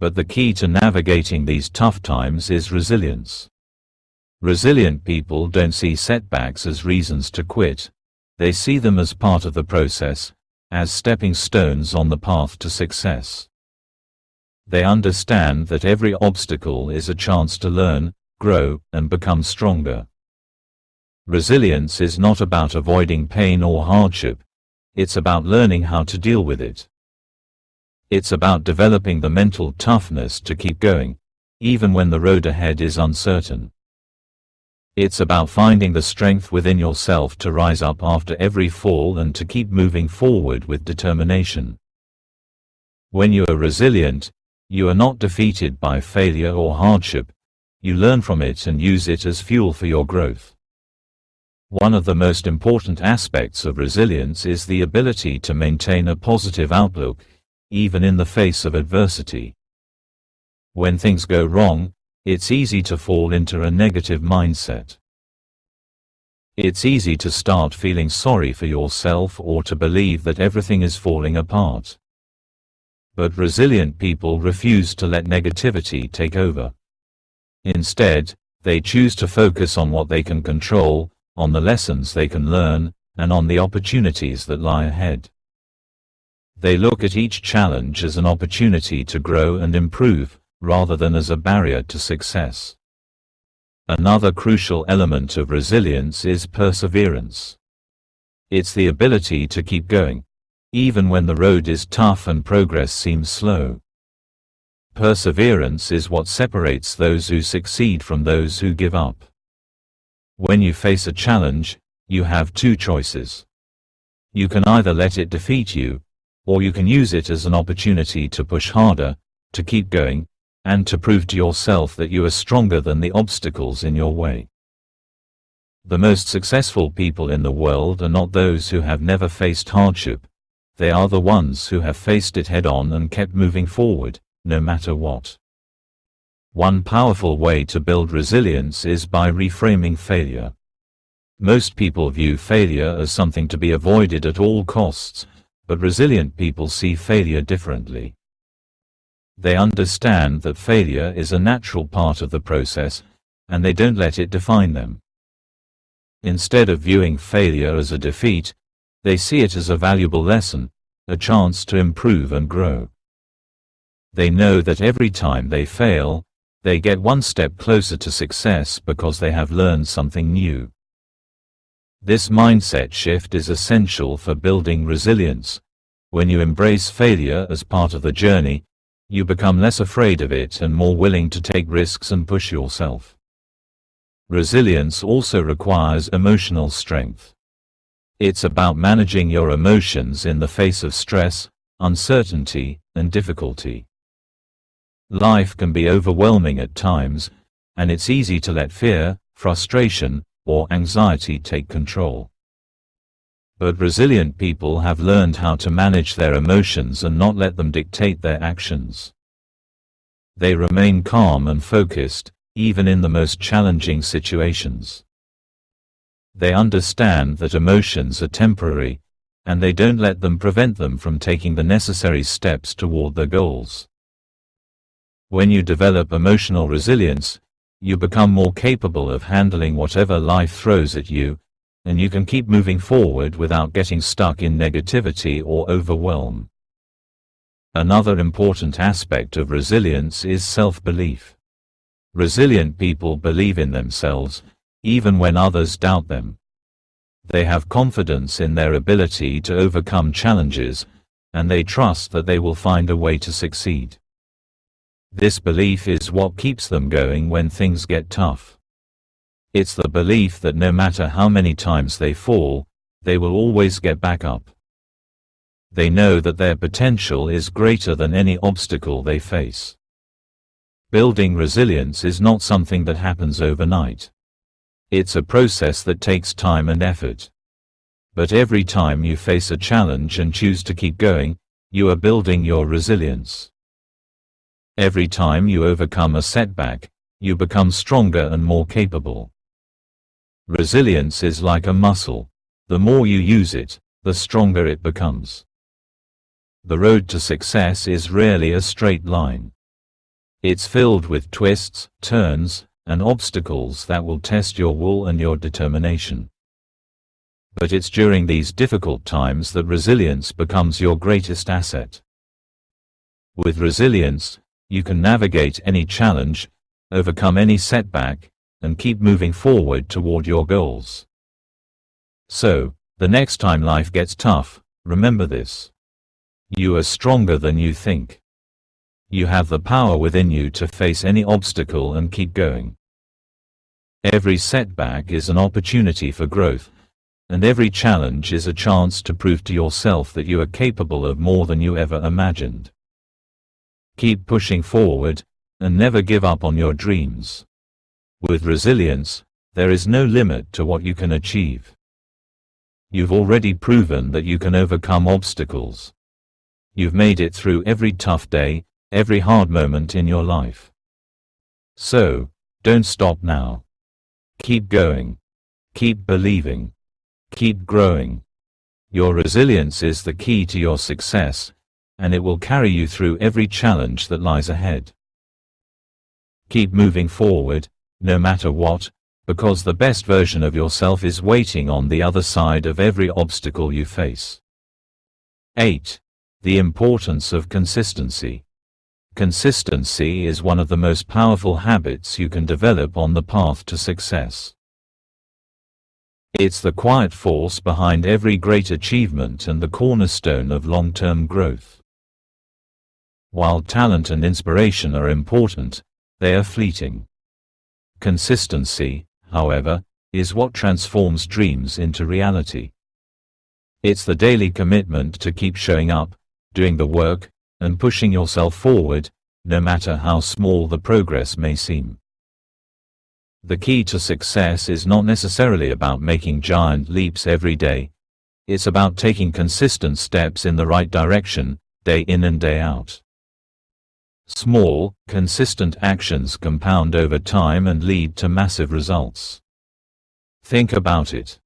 But the key to navigating these tough times is resilience. Resilient people don't see setbacks as reasons to quit. They see them as part of the process, as stepping stones on the path to success. They understand that every obstacle is a chance to learn, grow, and become stronger. Resilience is not about avoiding pain or hardship. It's about learning how to deal with it. It's about developing the mental toughness to keep going, even when the road ahead is uncertain. It's about finding the strength within yourself to rise up after every fall and to keep moving forward with determination. When you are resilient, you are not defeated by failure or hardship. You learn from it and use it as fuel for your growth. One of the most important aspects of resilience is the ability to maintain a positive outlook, even in the face of adversity. When things go wrong, it's easy to fall into a negative mindset. It's easy to start feeling sorry for yourself or to believe that everything is falling apart. But resilient people refuse to let negativity take over. Instead, they choose to focus on what they can control, on the lessons they can learn, and on the opportunities that lie ahead. They look at each challenge as an opportunity to grow and improve, rather than as a barrier to success. Another crucial element of resilience is perseverance. It's the ability to keep going, even when the road is tough and progress seems slow. Perseverance is what separates those who succeed from those who give up. When you face a challenge, you have two choices. You can either let it defeat you, or you can use it as an opportunity to push harder, to keep going, and to prove to yourself that you are stronger than the obstacles in your way. The most successful people in the world are not those who have never faced hardship. They are the ones who have faced it head-on and kept moving forward, no matter what. One powerful way to build resilience is by reframing failure. Most people view failure as something to be avoided at all costs, but resilient people see failure differently. They understand that failure is a natural part of the process, and they don't let it define them. Instead of viewing failure as a defeat, they see it as a valuable lesson, a chance to improve and grow. They know that every time they fail, they get one step closer to success because they have learned something new. This mindset shift is essential for building resilience. When you embrace failure as part of the journey, you become less afraid of it and more willing to take risks and push yourself. Resilience also requires emotional strength. It's about managing your emotions in the face of stress, uncertainty, and difficulty. Life can be overwhelming at times, and it's easy to let fear, frustration, or anxiety take control. But resilient people have learned how to manage their emotions and not let them dictate their actions. They remain calm and focused, even in the most challenging situations. They understand that emotions are temporary, and they don't let them prevent them from taking the necessary steps toward their goals. When you develop emotional resilience, you become more capable of handling whatever life throws at you, and you can keep moving forward without getting stuck in negativity or overwhelm. Another important aspect of resilience is self-belief. Resilient people believe in themselves, even when others doubt them. They have confidence in their ability to overcome challenges, and they trust that they will find a way to succeed. This belief is what keeps them going when things get tough. It's the belief that no matter how many times they fall, they will always get back up. They know that their potential is greater than any obstacle they face. Building resilience is not something that happens overnight. It's a process that takes time and effort. But every time you face a challenge and choose to keep going, you are building your resilience. Every time you overcome a setback, you become stronger and more capable. Resilience is like a muscle. The more you use it, the stronger it becomes. The road to success is rarely a straight line. It's filled with twists, turns, and obstacles that will test your will and your determination. But it's during these difficult times that resilience becomes your greatest asset. With resilience, you can navigate any challenge, overcome any setback, and keep moving forward toward your goals. So, the next time life gets tough, remember this. You are stronger than you think. You have the power within you to face any obstacle and keep going. Every setback is an opportunity for growth, and every challenge is a chance to prove to yourself that you are capable of more than you ever imagined. Keep pushing forward, and never give up on your dreams. With resilience, there is no limit to what you can achieve. You've already proven that you can overcome obstacles. You've made it through every tough day, every hard moment in your life. So, don't stop now. Keep going. Keep believing. Keep growing. Your resilience is the key to your success, and it will carry you through every challenge that lies ahead. Keep moving forward, no matter what, because the best version of yourself is waiting on the other side of every obstacle you face. 8. The importance of consistency. Consistency is one of the most powerful habits you can develop on the path to success. It's the quiet force behind every great achievement and the cornerstone of long-term growth. While talent and inspiration are important, they are fleeting. Consistency, however, is what transforms dreams into reality. It's the daily commitment to keep showing up, doing the work, and pushing yourself forward, no matter how small the progress may seem. The key to success is not necessarily about making giant leaps every day. It's about taking consistent steps in the right direction, day in and day out. Small, consistent actions compound over time and lead to massive results. Think about it.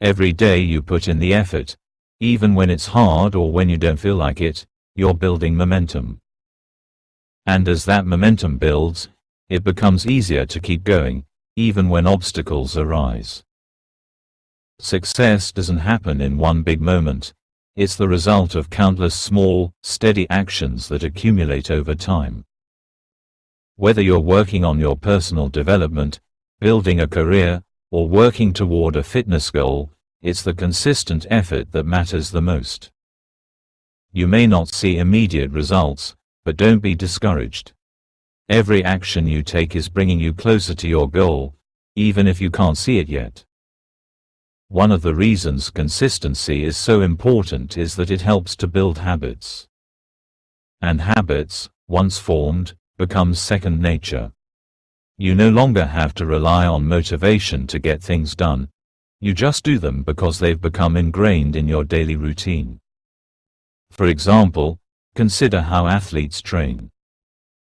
Every day you put in the effort, even when it's hard or when you don't feel like it, you're building momentum. And as that momentum builds, it becomes easier to keep going, even when obstacles arise. Success doesn't happen in one big moment. It's the result of countless small, steady actions that accumulate over time. Whether you're working on your personal development, building a career, or working toward a fitness goal, it's the consistent effort that matters the most. You may not see immediate results, but don't be discouraged. Every action you take is bringing you closer to your goal, even if you can't see it yet. One of the reasons consistency is so important is that it helps to build habits. And habits, once formed, become second nature. You no longer have to rely on motivation to get things done. You just do them because they've become ingrained in your daily routine. For example, consider how athletes train.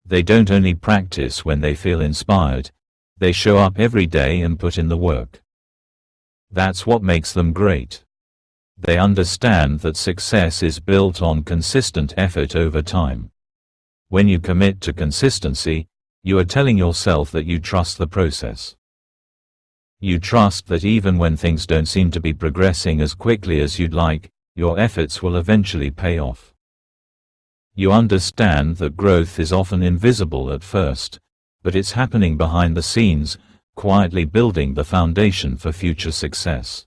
They don't only practice when they feel inspired, they show up every day and put in the work. That's what makes them great. They understand that success is built on consistent effort over time. When you commit to consistency, you are telling yourself that you trust the process. You trust that even when things don't seem to be progressing as quickly as you'd like, your efforts will eventually pay off. You understand that growth is often invisible at first, but it's happening behind the scenes, quietly building the foundation for future success.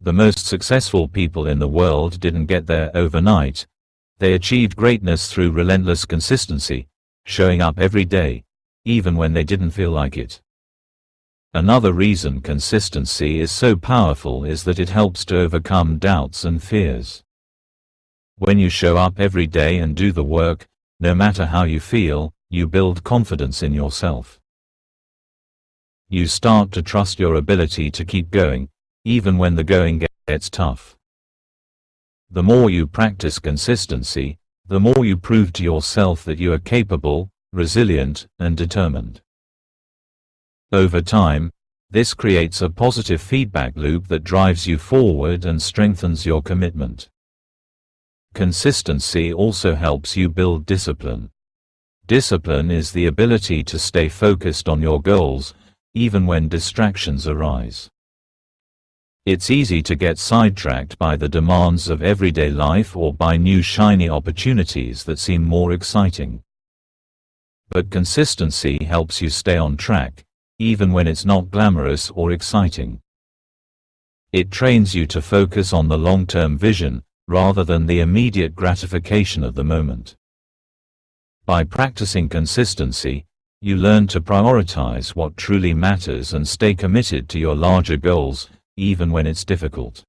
The most successful people in the world didn't get there overnight. They achieved greatness through relentless consistency, showing up every day, even when they didn't feel like it. Another reason consistency is so powerful is that it helps to overcome doubts and fears. When you show up every day and do the work, no matter how you feel, you build confidence in yourself. You start to trust your ability to keep going, even when the going gets tough. The more you practice consistency, the more you prove to yourself that you are capable, resilient, and determined. Over time, this creates a positive feedback loop that drives you forward and strengthens your commitment. Consistency also helps you build discipline. Discipline is the ability to stay focused on your goals, even when distractions arise. It's easy to get sidetracked by the demands of everyday life or by new shiny opportunities that seem more exciting. But consistency helps you stay on track, even when it's not glamorous or exciting. It trains you to focus on the long-term vision, rather than the immediate gratification of the moment. By practicing consistency, you learn to prioritize what truly matters and stay committed to your larger goals, even when it's difficult.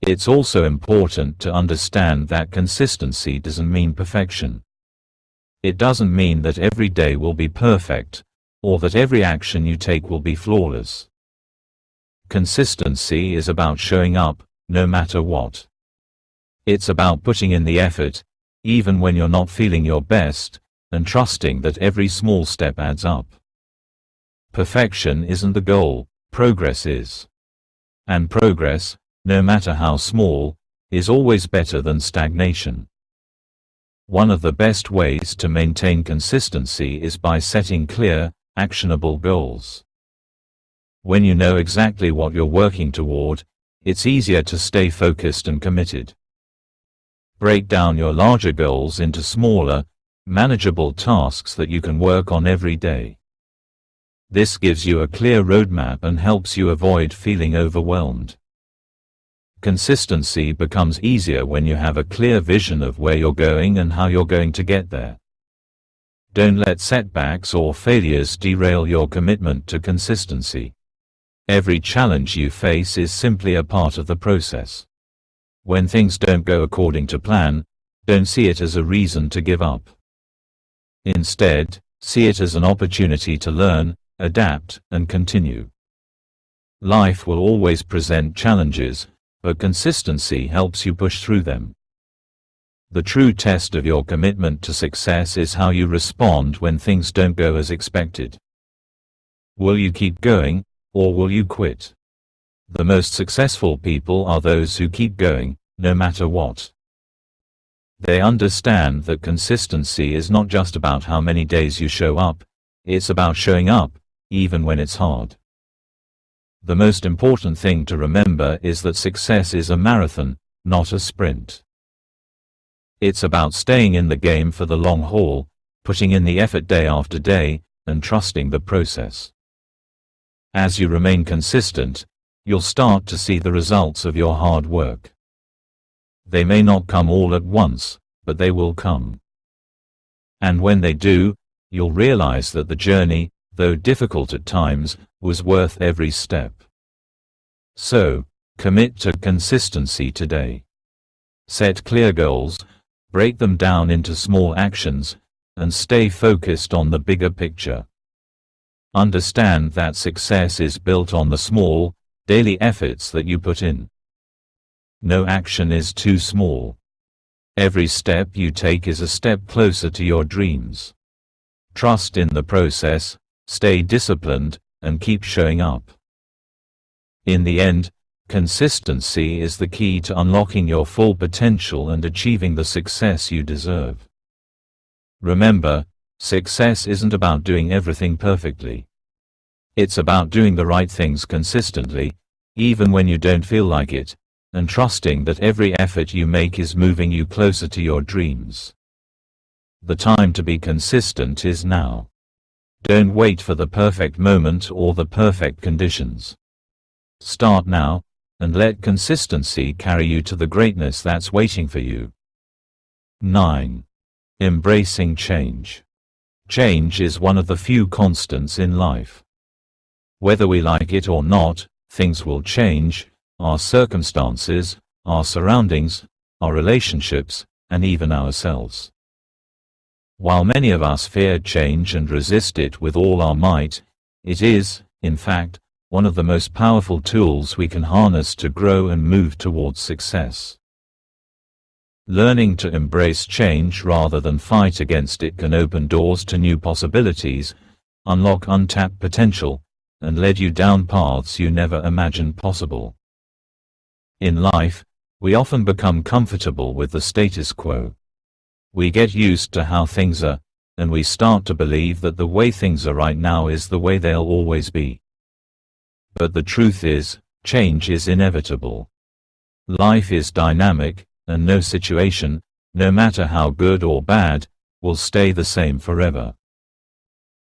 It's also important to understand that consistency doesn't mean perfection. It doesn't mean that every day will be perfect, or that every action you take will be flawless. Consistency is about showing up, no matter what. It's about putting in the effort, even when you're not feeling your best, and trusting that every small step adds up. Perfection isn't the goal, progress is. And progress, no matter how small, is always better than stagnation. One of the best ways to maintain consistency is by setting clear, actionable goals. When you know exactly what you're working toward, it's easier to stay focused and committed. Break down your larger goals into smaller, manageable tasks that you can work on every day. This gives you a clear roadmap and helps you avoid feeling overwhelmed. Consistency becomes easier when you have a clear vision of where you're going and how you're going to get there. Don't let setbacks or failures derail your commitment to consistency. Every challenge you face is simply a part of the process. When things don't go according to plan, don't see it as a reason to give up. Instead, see it as an opportunity to learn, adapt, and continue. Life will always present challenges, but consistency helps you push through them. The true test of your commitment to success is how you respond when things don't go as expected. Will you keep going, or will you quit? The most successful people are those who keep going, no matter what. They understand that consistency is not just about how many days you show up, it's about showing up, even when it's hard. The most important thing to remember is that success is a marathon, not a sprint. It's about staying in the game for the long haul, putting in the effort day after day, and trusting the process. As you remain consistent, you'll start to see the results of your hard work. They may not come all at once, but they will come. And when they do, you'll realize that the journey, though difficult at times, was worth every step. So, commit to consistency today. Set clear goals, break them down into small actions, and stay focused on the bigger picture. Understand that success is built on the small, daily efforts that you put in. No action is too small. Every step you take is a step closer to your dreams. Trust in the process, stay disciplined, and keep showing up. In the end, consistency is the key to unlocking your full potential and achieving the success you deserve. Remember, success isn't about doing everything perfectly. It's about doing the right things consistently, even when you don't feel like it, and trusting that every effort you make is moving you closer to your dreams. The time to be consistent is now. Don't wait for the perfect moment or the perfect conditions. Start now, and let consistency carry you to the greatness that's waiting for you. 9. Embracing change. Change is one of the few constants in life. Whether we like it or not, things will change, our circumstances, our surroundings, our relationships, and even ourselves. While many of us fear change and resist it with all our might, it is, in fact, one of the most powerful tools we can harness to grow and move towards success. Learning to embrace change rather than fight against it can open doors to new possibilities, unlock untapped potential, and lead you down paths you never imagined possible. In life, we often become comfortable with the status quo. We get used to how things are, and we start to believe that the way things are right now is the way they'll always be. But the truth is, change is inevitable. Life is dynamic, and no situation, no matter how good or bad, will stay the same forever.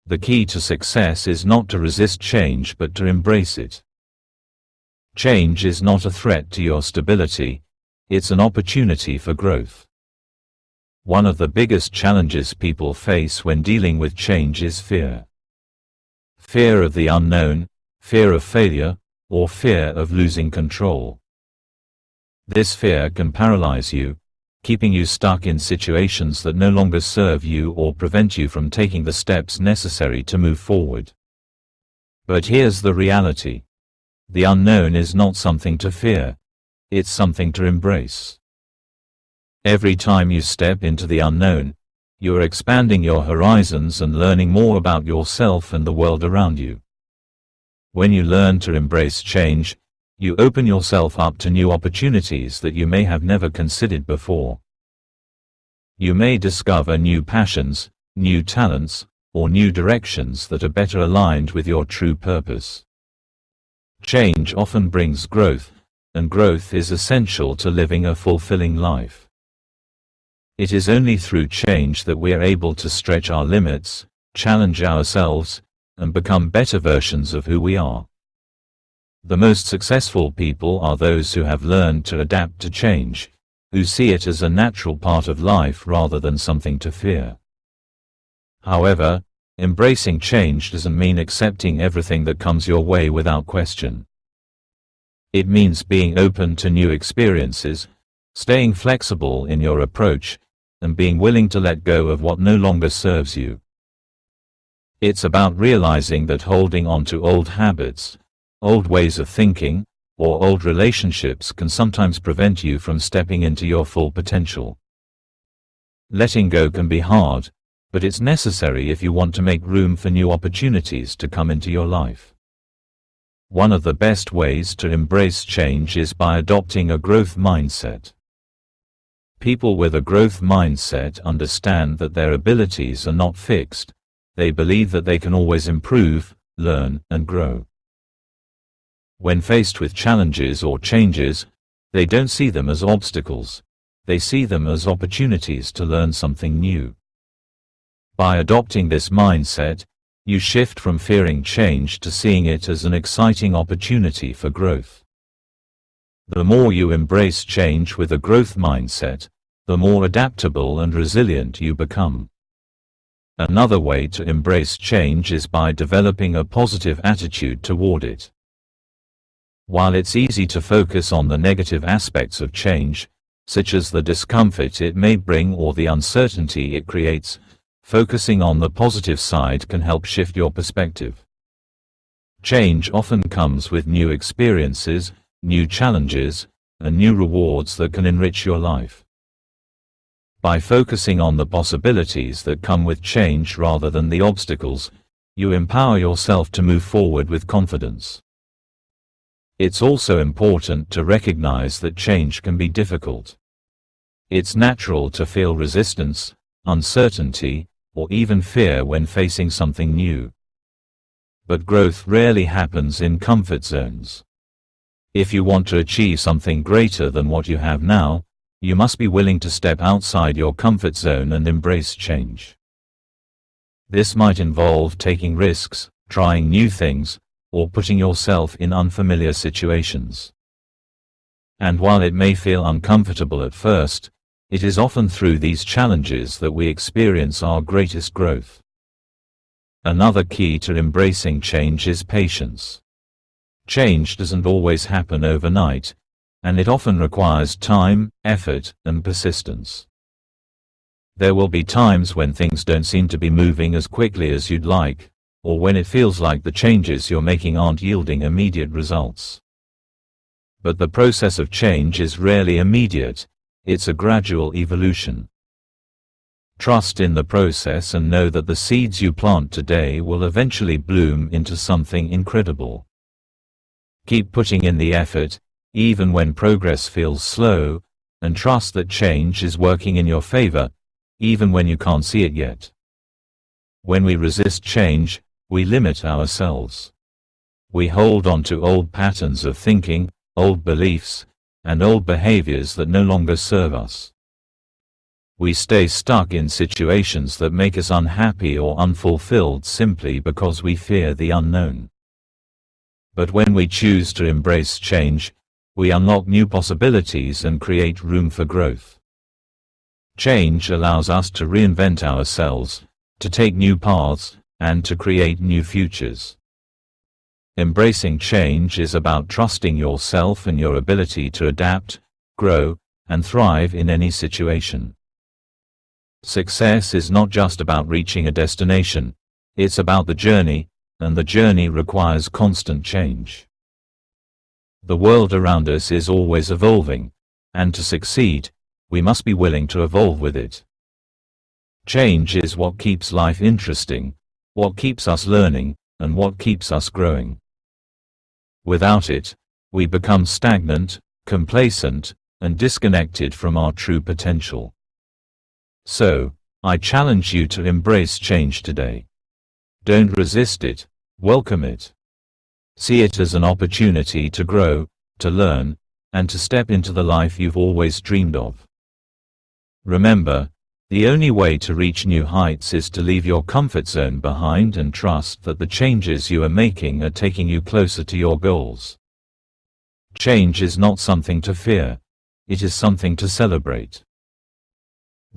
The key to success is not to resist change but to embrace it. Change is not a threat to your stability, it's an opportunity for growth. One of the biggest challenges people face when dealing with change is fear. Fear of the unknown, fear of failure, or fear of losing control. This fear can paralyze you, keeping you stuck in situations that no longer serve you or prevent you from taking the steps necessary to move forward. But here's the reality. The unknown is not something to fear, it's something to embrace. Every time you step into the unknown, you're expanding your horizons and learning more about yourself and the world around you. When you learn to embrace change, you open yourself up to new opportunities that you may have never considered before. You may discover new passions, new talents, or new directions that are better aligned with your true purpose. Change often brings growth, and growth is essential to living a fulfilling life. It is only through change that we are able to stretch our limits, challenge ourselves, and become better versions of who we are. The most successful people are those who have learned to adapt to change, who see it as a natural part of life rather than something to fear. However, embracing change doesn't mean accepting everything that comes your way without question. It means being open to new experiences, staying flexible in your approach, and being willing to let go of what no longer serves you. It's about realizing that holding on to old habits, old ways of thinking, or old relationships can sometimes prevent you from stepping into your full potential. Letting go can be hard, but it's necessary if you want to make room for new opportunities to come into your life. One of the best ways to embrace change is by adopting a growth mindset. People with a growth mindset understand that their abilities are not fixed. They believe that they can always improve, learn, and grow. When faced with challenges or changes, they don't see them as obstacles, they see them as opportunities to learn something new. By adopting this mindset, you shift from fearing change to seeing it as an exciting opportunity for growth. The more you embrace change with a growth mindset, the more adaptable and resilient you become. Another way to embrace change is by developing a positive attitude toward it. While it's easy to focus on the negative aspects of change, such as the discomfort it may bring or the uncertainty it creates, focusing on the positive side can help shift your perspective. Change often comes with new experiences, new challenges, and new rewards that can enrich your life. By focusing on the possibilities that come with change rather than the obstacles, you empower yourself to move forward with confidence. It's also important to recognize that change can be difficult. It's natural to feel resistance, uncertainty, or even fear when facing something new. But growth rarely happens in comfort zones. If you want to achieve something greater than what you have now, you must be willing to step outside your comfort zone and embrace change. This might involve taking risks, trying new things, or putting yourself in unfamiliar situations. And while it may feel uncomfortable at first, it is often through these challenges that we experience our greatest growth. Another key to embracing change is patience. Change doesn't always happen overnight, and it often requires time, effort, and persistence. There will be times when things don't seem to be moving as quickly as you'd like, or when it feels like the changes you're making aren't yielding immediate results. But the process of change is rarely immediate, it's a gradual evolution. Trust in the process and know that the seeds you plant today will eventually bloom into something incredible. Keep putting in the effort, even when progress feels slow, and trust that change is working in your favor, even when you can't see it yet. When we resist change, we limit ourselves. We hold on to old patterns of thinking, old beliefs, and old behaviors that no longer serve us. We stay stuck in situations that make us unhappy or unfulfilled simply because we fear the unknown. But when we choose to embrace change, we unlock new possibilities and create room for growth. Change allows us to reinvent ourselves, to take new paths, and to create new futures. Embracing change is about trusting yourself and your ability to adapt, grow, and thrive in any situation. Success is not just about reaching a destination, it's about the journey, and the journey requires constant change. The world around us is always evolving, and to succeed, we must be willing to evolve with it. Change is what keeps life interesting, what keeps us learning, and what keeps us growing. Without it, we become stagnant, complacent, and disconnected from our true potential. So, I challenge you to embrace change today. Don't resist it, welcome it. See it as an opportunity to grow, to learn, and to step into the life you've always dreamed of. Remember, the only way to reach new heights is to leave your comfort zone behind and trust that the changes you are making are taking you closer to your goals. Change is not something to fear, it is something to celebrate.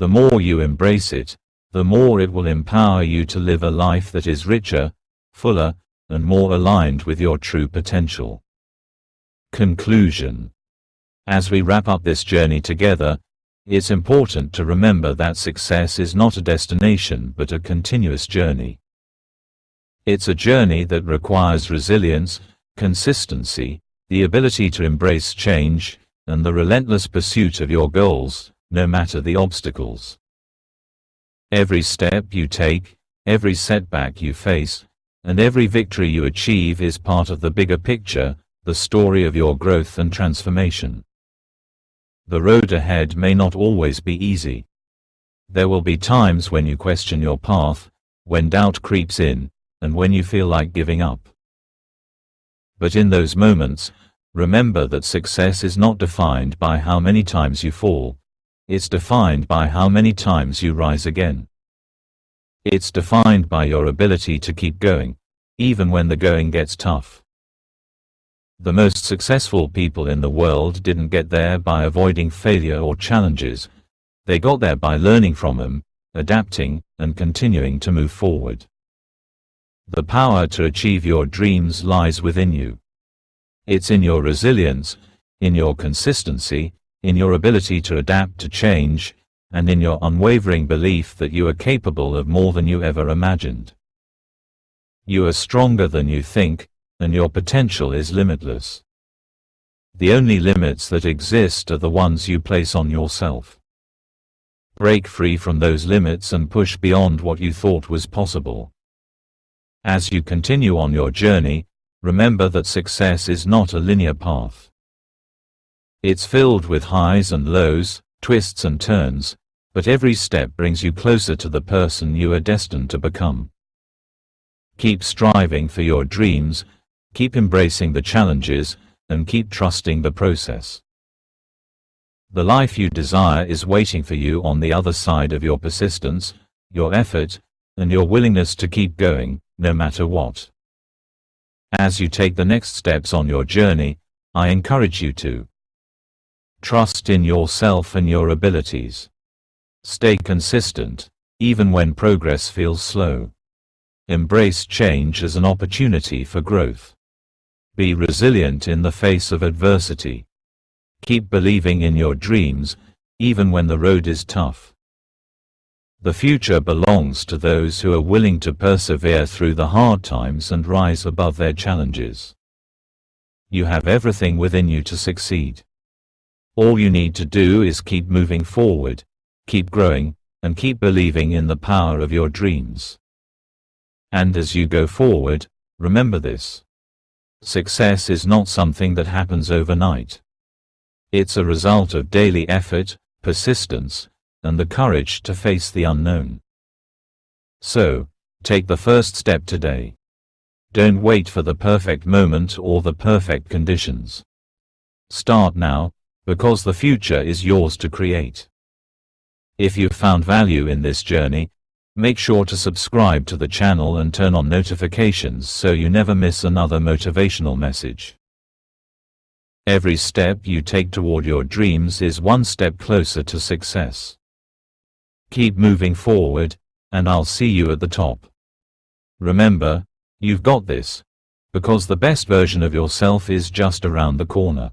The more you embrace it, the more it will empower you to live a life that is richer, fuller, and more aligned with your true potential. Conclusion. As we wrap up this journey together, it's important to remember that success is not a destination but a continuous journey. It's a journey that requires resilience, consistency, the ability to embrace change, and the relentless pursuit of your goals, no matter the obstacles. Every step you take, every setback you face, and every victory you achieve is part of the bigger picture, the story of your growth and transformation. The road ahead may not always be easy. There will be times when you question your path, when doubt creeps in, and when you feel like giving up. But in those moments, remember that success is not defined by how many times you fall. It's defined by how many times you rise again. It's defined by your ability to keep going, even when the going gets tough. The most successful people in the world didn't get there by avoiding failure or challenges. They got there by learning from them, adapting, and continuing to move forward. The power to achieve your dreams lies within you. It's in your resilience, in your consistency, in your ability to adapt to change, and in your unwavering belief that you are capable of more than you ever imagined. You are stronger than you think, and your potential is limitless. The only limits that exist are the ones you place on yourself. Break free from those limits and push beyond what you thought was possible. As you continue on your journey, remember that success is not a linear path. It's filled with highs and lows, twists and turns, but every step brings you closer to the person you are destined to become. Keep striving for your dreams, keep embracing the challenges, and keep trusting the process. The life you desire is waiting for you on the other side of your persistence, your effort, and your willingness to keep going, no matter what. As you take the next steps on your journey, I encourage you to trust in yourself and your abilities. Stay consistent, even when progress feels slow. Embrace change as an opportunity for growth. Be resilient in the face of adversity. Keep believing in your dreams, even when the road is tough. The future belongs to those who are willing to persevere through the hard times and rise above their challenges. You have everything within you to succeed. All you need to do is keep moving forward, keep growing, and keep believing in the power of your dreams. And as you go forward, remember this. Success is not something that happens overnight. It's a result of daily effort, persistence, and the courage to face the unknown. So, take the first step today. Don't wait for the perfect moment or the perfect conditions. Start now, because the future is yours to create. If you found value in this journey, make sure to subscribe to the channel and turn on notifications so you never miss another motivational message. Every step you take toward your dreams is one step closer to success. Keep moving forward, and I'll see you at the top. Remember, you've got this, because the best version of yourself is just around the corner.